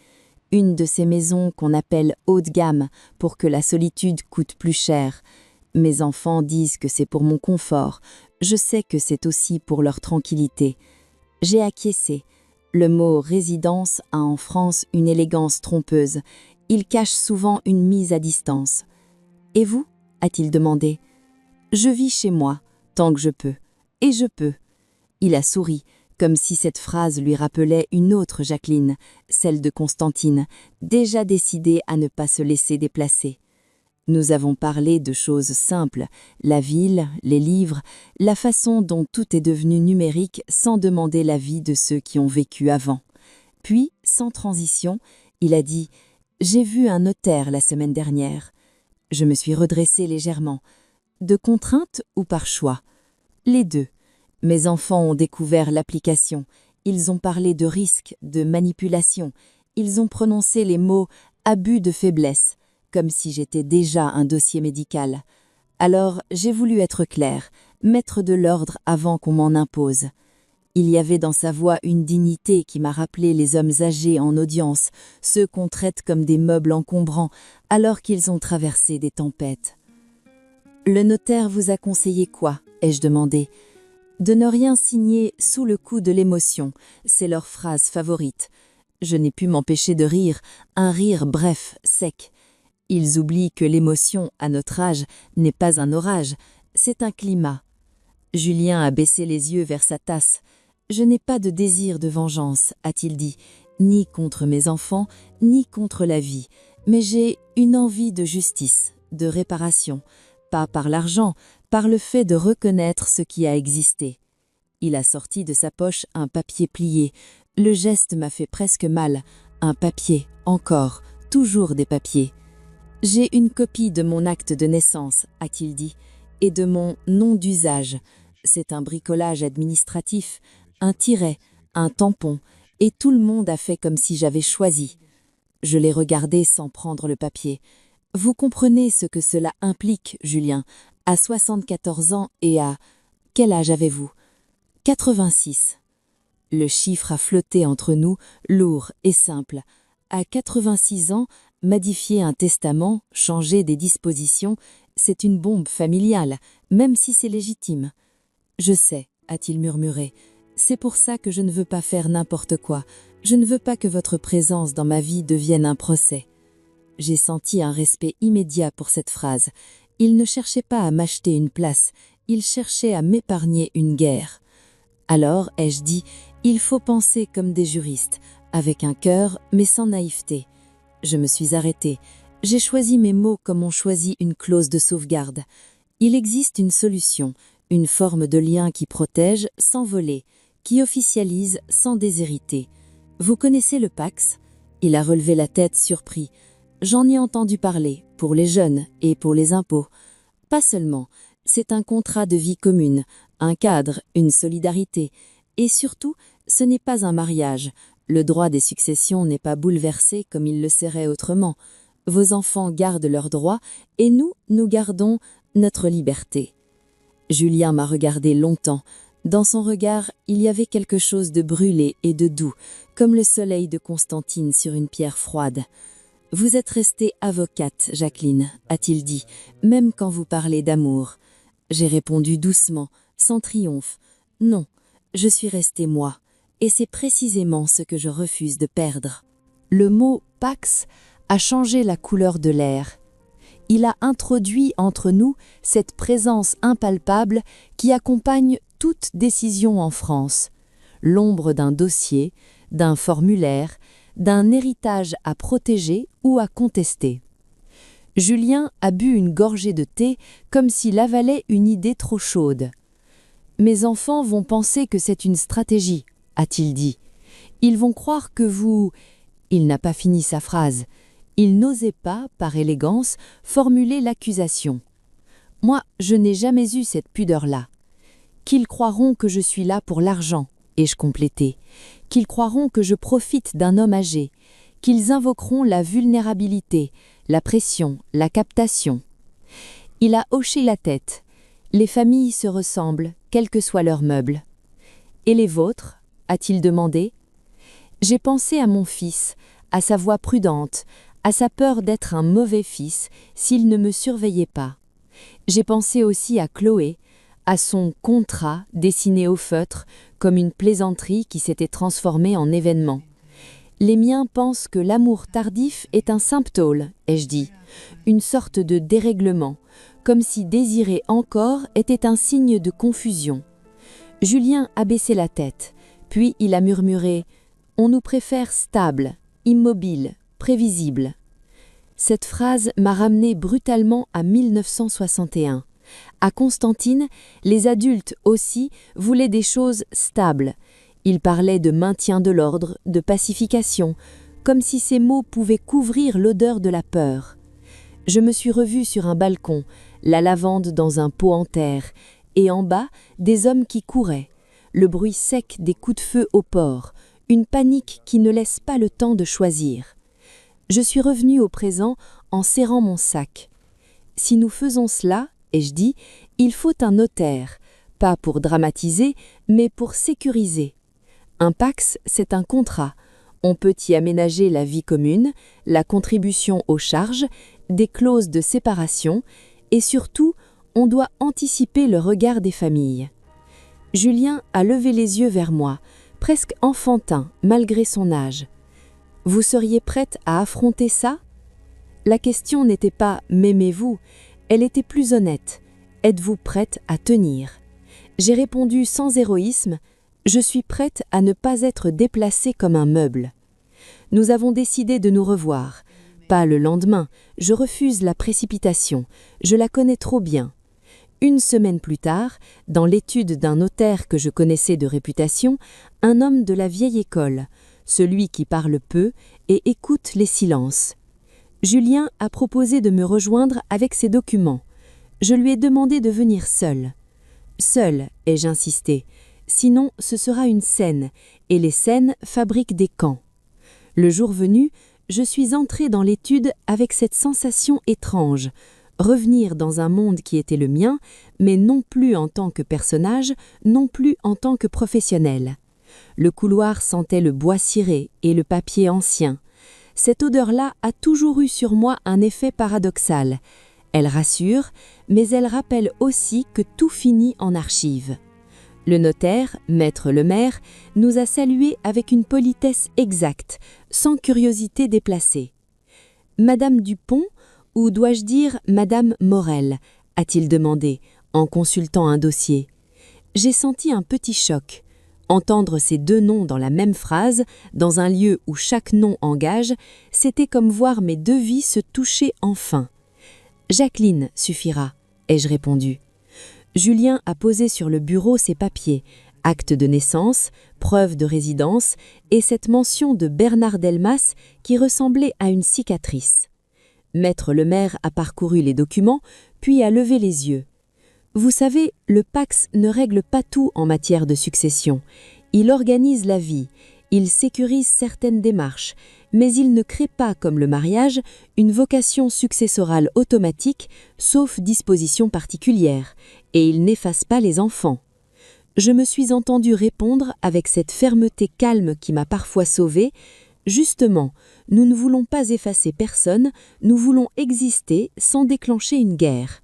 Une de ces maisons qu'on appelle haut de gamme pour que la solitude coûte plus cher. Mes enfants disent que c'est pour mon confort. Je sais que c'est aussi pour leur tranquillité. J'ai acquiescé. Le mot résidence a en France une élégance trompeuse. Il cache souvent une mise à distance. Et vous ? A-t-il demandé. Je vis chez moi, tant que je peux. Et je peux. Il a souri, comme si cette phrase lui rappelait une autre Jacqueline, celle de Constantine, déjà décidée à ne pas se laisser déplacer. Nous avons parlé de choses simples, la ville, les livres, la façon dont tout est devenu numérique sans demander l'avis de ceux qui ont vécu avant. Puis, sans transition, il a dit « J'ai vu un notaire la semaine dernière ». Je me suis redressée légèrement. De contrainte ou par choix? Les deux. Mes enfants ont découvert l'application. Ils ont parlé de risques, de manipulation. Ils ont prononcé les mots « abus de faiblesse », comme si j'étais déjà un dossier médical. Alors, j'ai voulu être claire, mettre de l'ordre avant qu'on m'en impose. Il y avait dans sa voix une dignité qui m'a rappelé les hommes âgés en audience, ceux qu'on traite comme des meubles encombrants, alors qu'ils ont traversé des tempêtes. « Le notaire vous a conseillé quoi ?» ai-je demandé. « De ne rien signer sous le coup de l'émotion, c'est leur phrase favorite. Je n'ai pu m'empêcher de rire, un rire bref, sec. Ils oublient que l'émotion, à notre âge, n'est pas un orage, c'est un climat. » Julien a baissé les yeux vers sa tasse. « Je n'ai pas de désir de vengeance, a-t-il dit, ni contre mes enfants, ni contre la vie, mais j'ai une envie de justice, de réparation, pas par l'argent, par le fait de reconnaître ce qui a existé. » Il a sorti de sa poche un papier plié. Le geste m'a fait presque mal. Un papier, encore, toujours des papiers. « J'ai une copie de mon acte de naissance, a-t-il dit, et de mon nom d'usage. C'est un bricolage administratif, un tiret, un tampon, et tout le monde a fait comme si j'avais choisi. » Je l'ai regardé sans prendre le papier. « Vous comprenez ce que cela implique, Julien, à 74 ans et à... Quel âge avez-vous ? 86. » Le chiffre a flotté entre nous, lourd et simple. À 86 ans, modifier un testament, changer des dispositions, c'est une bombe familiale, même si c'est légitime. « Je sais, a-t-il murmuré. C'est pour ça que je ne veux pas faire n'importe quoi. Je ne veux pas que votre présence dans ma vie devienne un procès. » J'ai senti un respect immédiat pour cette phrase. Il ne cherchait pas à m'acheter une place, il cherchait à m'épargner une guerre. Alors, ai-je dit, il faut penser comme des juristes, avec un cœur, mais sans naïveté. Je me suis arrêtée. J'ai choisi mes mots comme on choisit une clause de sauvegarde. Il existe une solution, une forme de lien qui protège sans voler, qui officialise sans déshériter. Vous connaissez le Pacs ? Il a relevé la tête surpris. J'en ai entendu parler, pour les jeunes et pour les impôts. Pas seulement, c'est un contrat de vie commune, un cadre, une solidarité. Et surtout, ce n'est pas un mariage. Le droit des successions n'est pas bouleversé comme il le serait autrement. Vos enfants gardent leurs droits et nous gardons notre liberté. Julien m'a regardé longtemps. Dans son regard, il y avait quelque chose de brûlé et de doux, comme le soleil de Constantine sur une pierre froide. « Vous êtes restée avocate, Jacqueline, a-t-il dit, même quand vous parlez d'amour. » J'ai répondu doucement, sans triomphe. « Non, je suis restée moi, et c'est précisément ce que je refuse de perdre. » Le mot « Pacs » a changé la couleur de l'air. Il a introduit entre nous cette présence impalpable qui accompagne toute décision en France. L'ombre d'un dossier, d'un formulaire, d'un héritage à protéger ou à contester. Julien a bu une gorgée de thé comme s'il avalait une idée trop chaude. « Mes enfants vont penser que c'est une stratégie, » a-t-il dit. « Ils vont croire que vous... » Il n'a pas fini sa phrase. Il n'osait pas, par élégance, formuler l'accusation. Moi, je n'ai jamais eu cette pudeur-là. Qu'ils croiront que je suis là pour l'argent, ai-je complété. Qu'ils croiront que je profite d'un homme âgé. Qu'ils invoqueront la vulnérabilité, la pression, la captation. Il a hoché la tête. Les familles se ressemblent, quels que soient leurs meubles. « Et les vôtres ?» a-t-il demandé. J'ai pensé à mon fils, à sa voix prudente, à sa peur d'être un mauvais fils s'il ne me surveillait pas. J'ai pensé aussi à Chloé, à son contrat dessiné au feutre comme une plaisanterie qui s'était transformée en événement. Les miens pensent que l'amour tardif est un symptôme, ai-je dit, une sorte de dérèglement, comme si désirer encore était un signe de confusion. Julien a baissé la tête, puis il a murmuré « On nous préfère stable, immobile, prévisible ». Cette phrase m'a ramené brutalement à 1961. À Constantine, les adultes aussi voulaient des choses stables. Ils parlaient de maintien de l'ordre, de pacification, comme si ces mots pouvaient couvrir l'odeur de la peur. Je me suis revue sur un balcon, la lavande dans un pot en terre, et en bas, des hommes qui couraient, le bruit sec des coups de feu au port, une panique qui ne laisse pas le temps de choisir. Je suis revenue au présent en serrant mon sac. Si nous faisons cela, ai-je dit, il faut un notaire, pas pour dramatiser, mais pour sécuriser. Un pax, c'est un contrat. On peut y aménager la vie commune, la contribution aux charges, des clauses de séparation, et surtout, on doit anticiper le regard des familles. Julien a levé les yeux vers moi, presque enfantin, malgré son âge. Vous seriez prête à affronter ça ? La question n'était pas « m'aimez-vous », elle était plus honnête. Êtes-vous prête à tenir ? J'ai répondu sans héroïsme « Je suis prête à ne pas être déplacée comme un meuble ». Nous avons décidé de nous revoir. Pas le lendemain, je refuse la précipitation, je la connais trop bien. Une semaine plus tard, dans l'étude d'un notaire que je connaissais de réputation, un homme de la vieille école, celui qui parle peu et écoute les silences. Julien a proposé de me rejoindre avec ses documents. Je lui ai demandé de venir seul. Seul, ai-je insisté, sinon ce sera une scène, et les scènes fabriquent des camps. Le jour venu, je suis entrée dans l'étude avec cette sensation étrange, revenir dans un monde qui était le mien, mais non plus en tant que personnage, non plus en tant que professionnel. Le couloir sentait le bois ciré et le papier ancien. Cette odeur-là a toujours eu sur moi un effet paradoxal. Elle rassure, mais elle rappelle aussi que tout finit en archives. Le notaire, maître Lemaire, nous a salués avec une politesse exacte, sans curiosité déplacée. « Madame Dupont, ou dois-je dire Madame Morel ?» a-t-il demandé, en consultant un dossier. J'ai senti un petit choc. Entendre ces deux noms dans la même phrase, dans un lieu où chaque nom engage, c'était comme voir mes deux vies se toucher enfin. « Jacqueline suffira », ai-je répondu. Julien a posé sur le bureau ses papiers, acte de naissance, preuve de résidence et cette mention de Bernard Delmas qui ressemblait à une cicatrice. Maître Lemaire a parcouru les documents, puis a levé les yeux. Vous savez, le Pacs ne règle pas tout en matière de succession. Il organise la vie, il sécurise certaines démarches, mais il ne crée pas, comme le mariage, une vocation successorale automatique, sauf disposition particulière, et il n'efface pas les enfants. Je me suis entendu répondre avec cette fermeté calme qui m'a parfois sauvée. Justement, nous ne voulons pas effacer personne, nous voulons exister sans déclencher une guerre.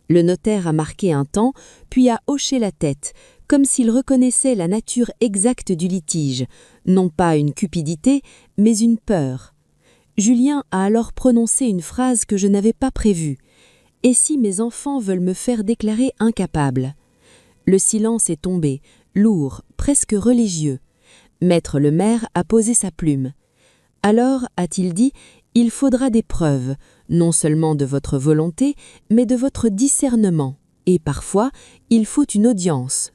Le notaire a marqué un temps, puis a hoché la tête, comme s'il reconnaissait la nature exacte du litige, non pas une cupidité, mais une peur. Julien a alors prononcé une phrase que je n'avais pas prévue. « Et si mes enfants veulent me faire déclarer incapable ?» Le silence est tombé, lourd, presque religieux. Maître Lemaire a posé sa plume. « Alors, a-t-il dit, il faudra des preuves, non seulement de votre volonté, mais de votre discernement. Et parfois, il faut une audience. »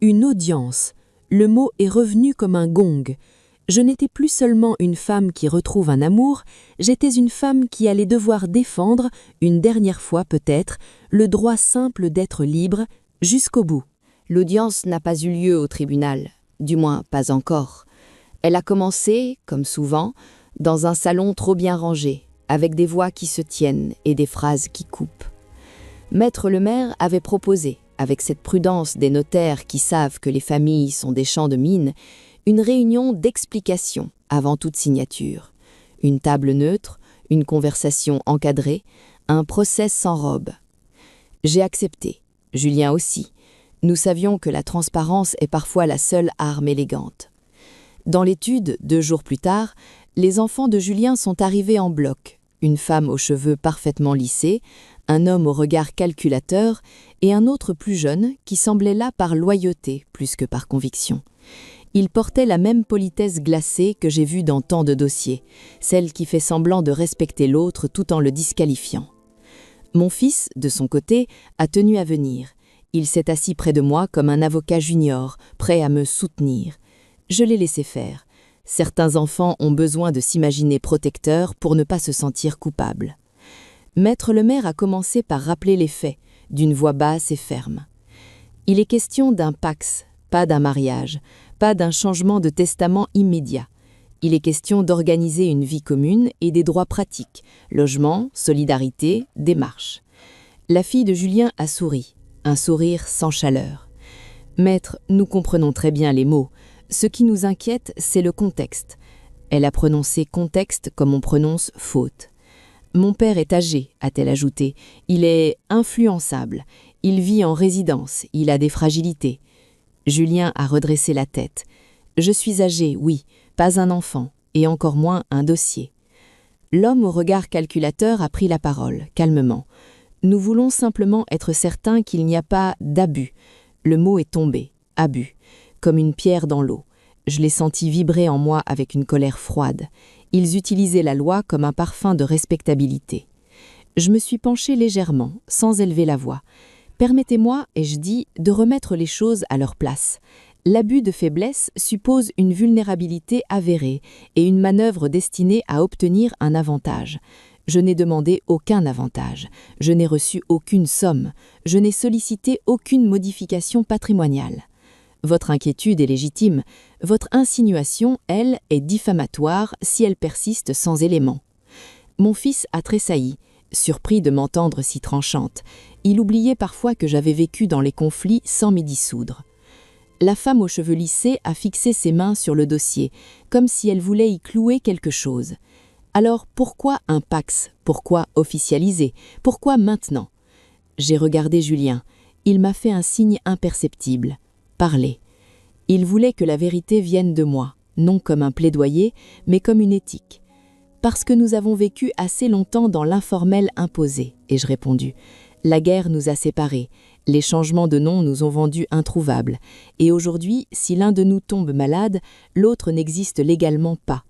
Une audience. Le mot est revenu comme un gong. Je n'étais plus seulement une femme qui retrouve un amour, j'étais une femme qui allait devoir défendre, une dernière fois peut-être, le droit simple d'être libre, jusqu'au bout. L'audience n'a pas eu lieu au tribunal, du moins pas encore. Elle a commencé, comme souvent, dans un salon trop bien rangé, avec des voix qui se tiennent et des phrases qui coupent. Maître Lemaire avait proposé, avec cette prudence des notaires qui savent que les familles sont des champs de mines, une réunion d'explication avant toute signature. Une table neutre, une conversation encadrée, un procès sans robe. J'ai accepté, Julien aussi, Nous savions que la transparence est parfois la seule arme élégante. Dans l'étude, 2 jours plus tard, les enfants de Julien sont arrivés en bloc, une femme aux cheveux parfaitement lissés, un homme au regard calculateur et un autre plus jeune qui semblait là par loyauté plus que par conviction. Ils portaient la même politesse glacée que j'ai vue dans tant de dossiers, celle qui fait semblant de respecter l'autre tout en le disqualifiant. Mon fils, de son côté, a tenu à venir. Il s'est assis près de moi comme un avocat junior, prêt à me soutenir. Je l'ai laissé faire. Certains enfants ont besoin de s'imaginer protecteurs pour ne pas se sentir coupables. Maître Lemaire a commencé par rappeler les faits, d'une voix basse et ferme. Il est question d'un pax, pas d'un mariage, pas d'un changement de testament immédiat. Il est question d'organiser une vie commune et des droits pratiques, logement, solidarité, démarche. La fille de Julien a souri, un sourire sans chaleur. Maître, nous comprenons très bien les mots. Ce qui nous inquiète, c'est le contexte. Elle a prononcé contexte comme on prononce faute. Mon père est âgé, a-t-elle ajouté. Il est influençable. Il vit en résidence. Il a des fragilités. Julien a redressé la tête. Je suis âgé, oui, pas un enfant, et encore moins un dossier. L'homme au regard calculateur a pris la parole, calmement. Nous voulons simplement être certains qu'il n'y a pas d'abus. Le mot est tombé, abus, comme une pierre dans l'eau. Je l'ai senti vibrer en moi avec une colère froide. Ils utilisaient la loi comme un parfum de respectabilité. Je me suis penchée légèrement, sans élever la voix. Permettez-moi, ai-je dit, de remettre les choses à leur place. L'abus de faiblesse suppose une vulnérabilité avérée et une manœuvre destinée à obtenir un avantage. Je n'ai demandé aucun avantage, je n'ai reçu aucune somme, je n'ai sollicité aucune modification patrimoniale. Votre inquiétude est légitime, votre insinuation, elle, est diffamatoire si elle persiste sans élément. Mon fils a tressailli, surpris de m'entendre si tranchante. Il oubliait parfois que j'avais vécu dans les conflits sans m'y dissoudre. La femme aux cheveux lissés a fixé ses mains sur le dossier, comme si elle voulait y clouer quelque chose. Alors pourquoi un pax? Pourquoi officialiser? Pourquoi maintenant? J'ai regardé Julien. Il m'a fait un signe imperceptible. Parler. Il voulait que la vérité vienne de moi, non comme un plaidoyer, mais comme une éthique. Parce que nous avons vécu assez longtemps dans l'informel imposé, ai-je répondu. La guerre nous a séparés, les changements de nom nous ont vendus introuvables, et aujourd'hui, si l'un de nous tombe malade, l'autre n'existe légalement pas.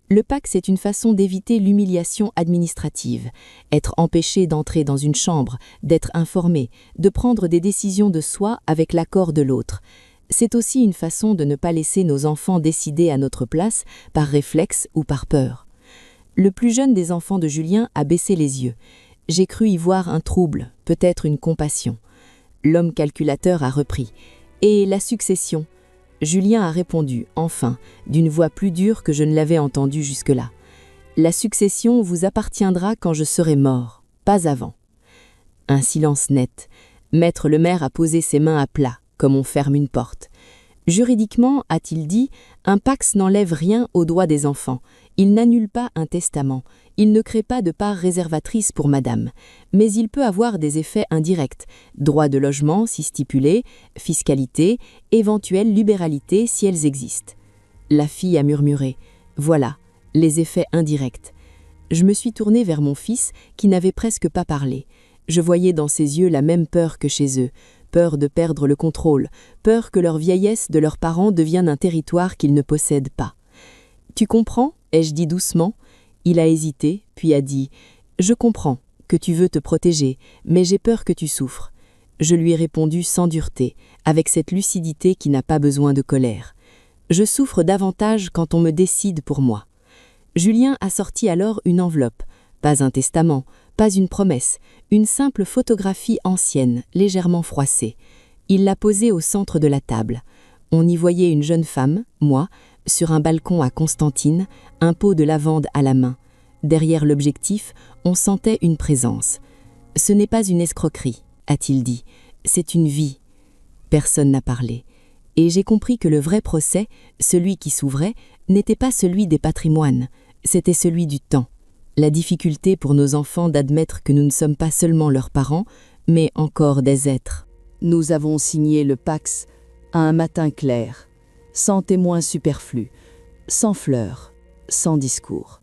Le pax est une façon d'éviter l'humiliation administrative, être empêché d'entrer dans une chambre, d'être informé, de prendre des décisions de soi avec l'accord de l'autre. C'est aussi une façon de ne pas laisser nos enfants décider à notre place par réflexe ou par peur. Le plus jeune des enfants de Julien a baissé les yeux. J'ai cru y voir un trouble, peut-être une compassion. L'homme calculateur a repris. Et la succession? Julien a répondu, enfin, d'une voix plus dure que je ne l'avais entendue jusque-là. La succession vous appartiendra quand je serai mort, pas avant. Un silence net. Maître Lemaire a posé ses mains à plat, comme on ferme une porte. Juridiquement, a-t-il dit, un pax n'enlève rien aux droits des enfants. Il n'annule pas un testament. Il ne crée pas de part réservatrice pour madame. Mais il peut avoir des effets indirects. Droit de logement si stipulé, fiscalité, éventuelle libéralité si elles existent. La fille a murmuré. Voilà, les effets indirects. Je me suis tournée vers mon fils qui n'avait presque pas parlé. Je voyais dans ses yeux la même peur que chez eux. Peur de perdre le contrôle, peur que leur vieillesse de leurs parents devienne un territoire qu'ils ne possèdent pas. « Tu comprends » ai-je dit doucement. Il a hésité, puis a dit « Je comprends que tu veux te protéger, mais j'ai peur que tu souffres. » Je lui ai répondu sans dureté, avec cette lucidité qui n'a pas besoin de colère. « Je souffre davantage quand on me décide pour moi. » Julien a sorti alors une enveloppe, pas un testament, pas une promesse, une simple photographie ancienne, légèrement froissée. Il l'a posée au centre de la table. On y voyait une jeune femme, moi, sur un balcon à Constantine, un pot de lavande à la main. Derrière l'objectif, on sentait une présence. « Ce n'est pas une escroquerie », a-t-il dit, « c'est une vie. » Personne n'a parlé. Et j'ai compris que le vrai procès, celui qui s'ouvrait, n'était pas celui des patrimoines, c'était celui du temps. La difficulté pour nos enfants d'admettre que nous ne sommes pas seulement leurs parents, mais encore des êtres. Nous avons signé le Pax à un matin clair, sans témoins superflus, sans fleurs, sans discours.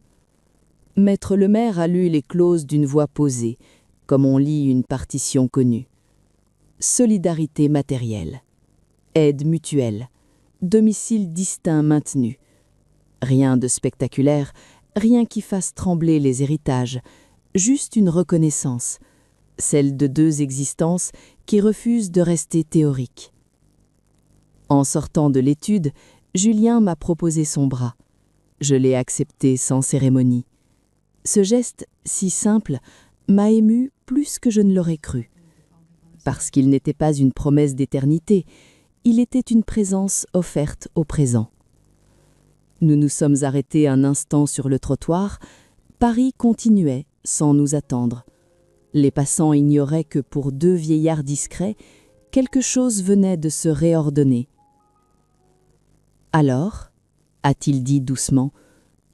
Maître le maire a lu les clauses d'une voix posée, comme on lit une partition connue. Solidarité matérielle, aide mutuelle, domicile distinct maintenu. Rien de spectaculaire, rien qui fasse trembler les héritages, juste une reconnaissance, celle de deux existences qui refusent de rester théoriques. En sortant de l'étude, Julien m'a proposé son bras. Je l'ai accepté sans cérémonie. Ce geste, si simple, m'a ému plus que je ne l'aurais cru. Parce qu'il n'était pas une promesse d'éternité, il était une présence offerte au présent. Nous nous sommes arrêtés un instant sur le trottoir. Paris continuait, sans nous attendre. Les passants ignoraient que pour deux vieillards discrets, quelque chose venait de se réordonner. « Alors, a-t-il dit doucement,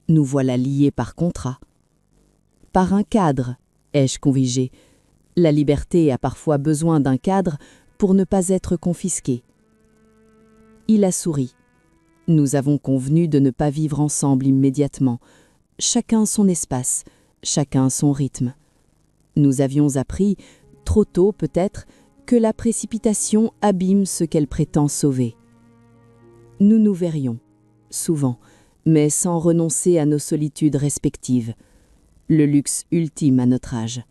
nous voilà liés par contrat. »« Par un cadre, ai-je convié. La liberté a parfois besoin d'un cadre pour ne pas être confisquée. » Il a souri. Nous avons convenu de ne pas vivre ensemble immédiatement, chacun son espace, chacun son rythme. Nous avions appris, trop tôt peut-être, que la précipitation abîme ce qu'elle prétend sauver. Nous nous verrions, souvent, mais sans renoncer à nos solitudes respectives, le luxe ultime à notre âge.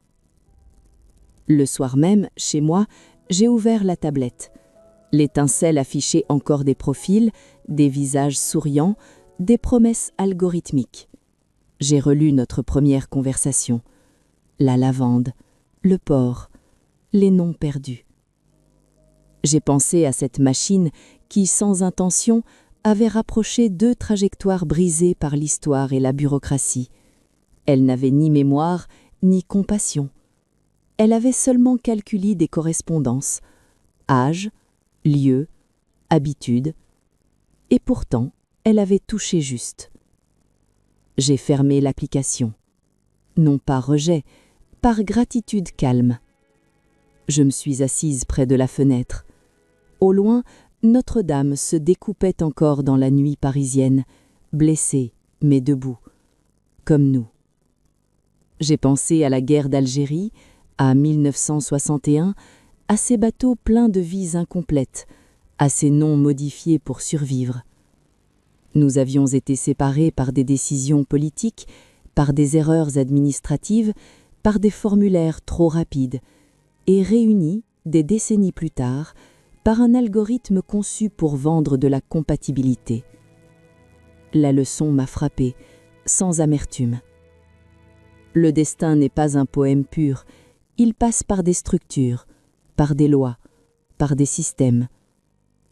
Le soir même, chez moi, j'ai ouvert la tablette. L'étincelle affichait encore des profils, des visages souriants, des promesses algorithmiques. J'ai relu notre première conversation. La lavande, le porc, les noms perdus. J'ai pensé à cette machine qui, sans intention, avait rapproché deux trajectoires brisées par l'histoire et la bureaucratie. Elle n'avait ni mémoire, ni compassion. Elle avait seulement calculé des correspondances, âge, lieu, habitude, et pourtant, elle avait touché juste. J'ai fermé l'application. Non pas rejet, par gratitude calme. Je me suis assise près de la fenêtre. Au loin, Notre-Dame se découpait encore dans la nuit parisienne, blessée, mais debout, comme nous. J'ai pensé à la guerre d'Algérie, à 1961, à ces bateaux pleins de vies incomplètes, à ces noms modifiés pour survivre. Nous avions été séparés par des décisions politiques, par des erreurs administratives, par des formulaires trop rapides, et réunis, des décennies plus tard, par un algorithme conçu pour vendre de la compatibilité. La leçon m'a frappée, sans amertume. Le destin n'est pas un poème pur, il passe par des structures, par des lois, par des systèmes.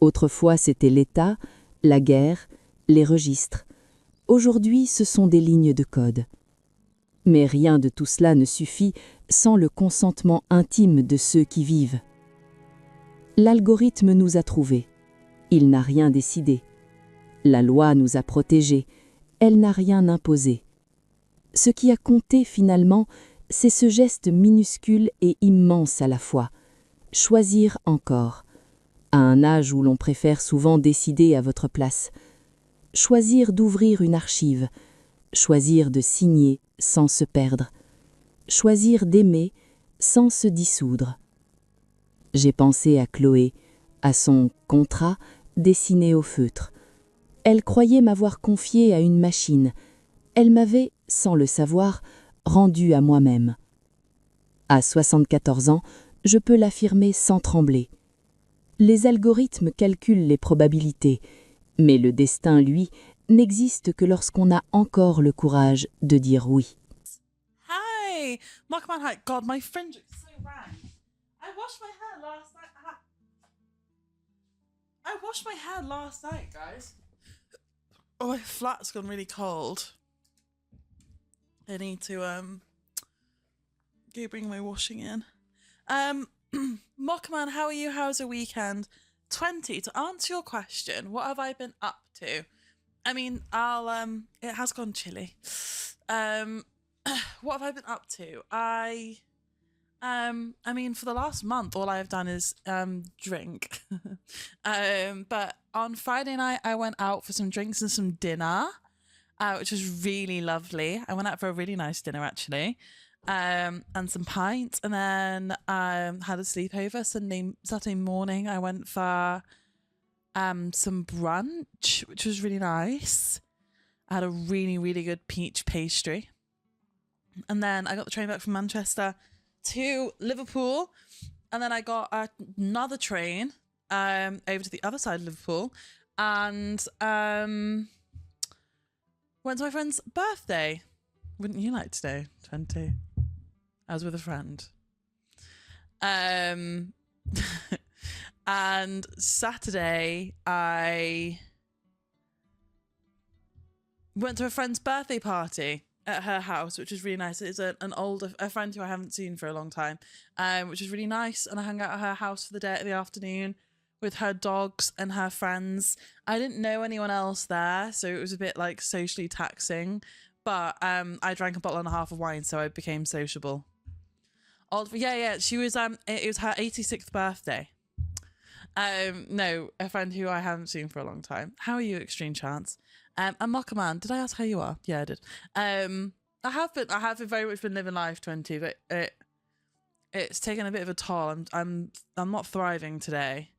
Autrefois c'était l'État, la guerre, les registres. Aujourd'hui ce sont des lignes de code. Mais rien de tout cela ne suffit sans le consentement intime de ceux qui vivent. L'algorithme nous a trouvés. Il n'a rien décidé. La loi nous a protégés. Elle n'a rien imposé. Ce qui a compté finalement, c'est ce geste minuscule et immense à la fois. Choisir encore. À un âge où l'on préfère souvent décider à votre place. Choisir d'ouvrir une archive. Choisir de signer sans se perdre. Choisir d'aimer sans se dissoudre. J'ai pensé à Chloé, à son contrat dessiné au feutre. Elle croyait m'avoir confié à une machine. Elle m'avait, sans le savoir, rendu à moi-même. À 74 ans, je peux l'affirmer sans trembler. Les algorithmes calculent les probabilités, mais le destin, lui, n'existe que lorsqu'on a encore le courage de dire oui. Hi, Markman, hi. God, my fringe is so rank. I washed my hair last night. I washed my hair last night, guys. Oh, my flat's gone really cold. I need to go bring my washing in. Mockman, how are you? How's your weekend? 20, to answer your question, what have I been up to? I mean, it has gone chilly. What have I been up to? I I mean, for the last month, all I've done is drink. But on Friday night, I went out for some drinks and some dinner, which was really lovely. I went out for a really nice dinner, actually, and some pints, and then had a sleepover. Saturday morning, I went for some brunch, which was really nice. I had a really, really good peach pastry. And then I got the train back from Manchester to Liverpool, and then I got another train over to the other side of Liverpool, and went to my friend's birthday. Wouldn't you like today? 20. I was with a friend. And Saturday I went to a friend's birthday party at her house, which was really nice. It's a friend who I haven't seen for a long time, which was really nice. And I hung out at her house for the afternoon with her dogs and her friends. I didn't know anyone else there, so it was a bit like socially taxing. But I drank a bottle and a half of wine, so I became sociable. Yeah. She was it was her 86th birthday. No, a friend who I haven't seen for a long time. How are you, Extreme Chance? And Mockerman, did I ask how you are? Yeah, I did. I have been very much been living life, 20, but it's taken a bit of a toll. I'm not thriving today,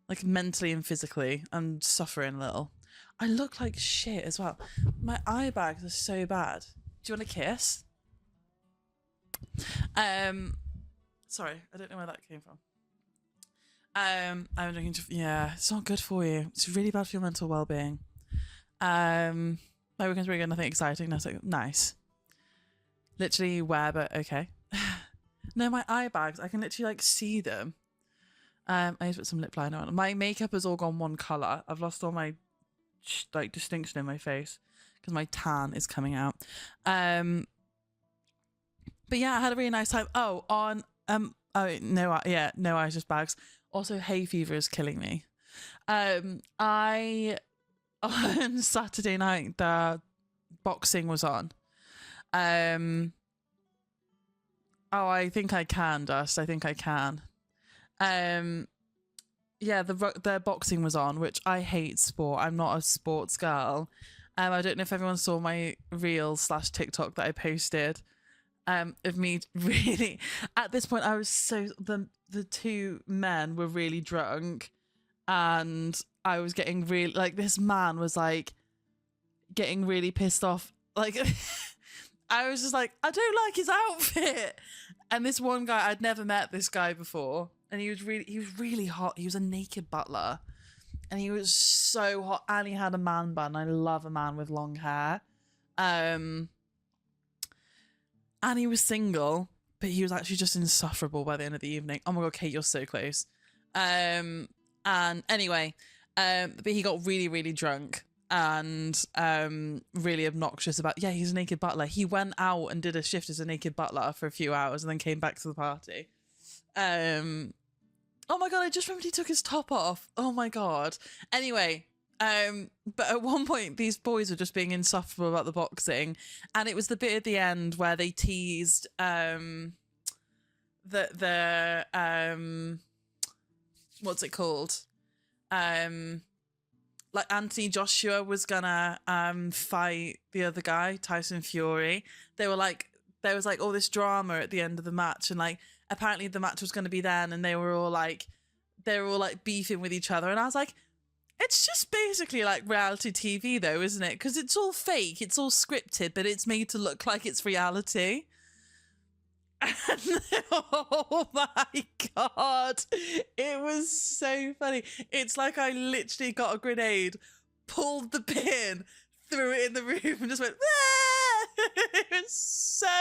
like mentally and physically. I'm suffering a little. I look like shit as well. My eye bags are so bad. Do you want a kiss? Sorry, I don't know where that came from. I'm drinking. Yeah, it's not good for you. It's really bad for your mental well-being. My weekend's really good. Nothing exciting. Nothing nice. Literally wear, but okay. No, my eye bags. I can literally like see them. I need to put some lip liner on. My makeup has all gone one color. I've lost all my like distinction in my face because my tan is coming out. But yeah, I had a really nice time. Oh, ice just bags. Also, hay fever is killing me. On Saturday night, the boxing was on. I think I can, Dust. I think I can. Yeah, the boxing was on, which I hate sport. I'm not a sports girl. I don't know if everyone saw my reel/TikTok that I posted. Of me really at this point I was so the two men were really drunk, and I was getting really like this man was like getting really pissed off, like I was just like, I don't like his outfit. And this one guy, I'd never met this guy before, and he was really hot. He was a naked butler, and he was so hot, and he had a man bun. I love a man with long hair. And he was single, but he was actually just insufferable by the end of the evening. Oh my God, Kate, you're so close. And anyway, but he got really, really drunk and really obnoxious about, yeah, he's a naked butler. He went out and did a shift as a naked butler for a few hours and then came back to the party. Oh my God, I just remembered he took his top off. Oh my God. Anyway, but at one point these boys were just being insufferable about the boxing, and it was the bit at the end where they teased what's it called, like Anthony Joshua was gonna fight the other guy, Tyson Fury. There was like all this drama at the end of the match, and like apparently the match was going to be then, and they were all like beefing with each other, and I was like, it's just basically like reality TV though, isn't it? Because it's all fake, it's all scripted, but it's made to look like it's reality. And oh my God, it was so funny. It's like I literally got a grenade, pulled the pin, threw it in the room, and just went, ah! It was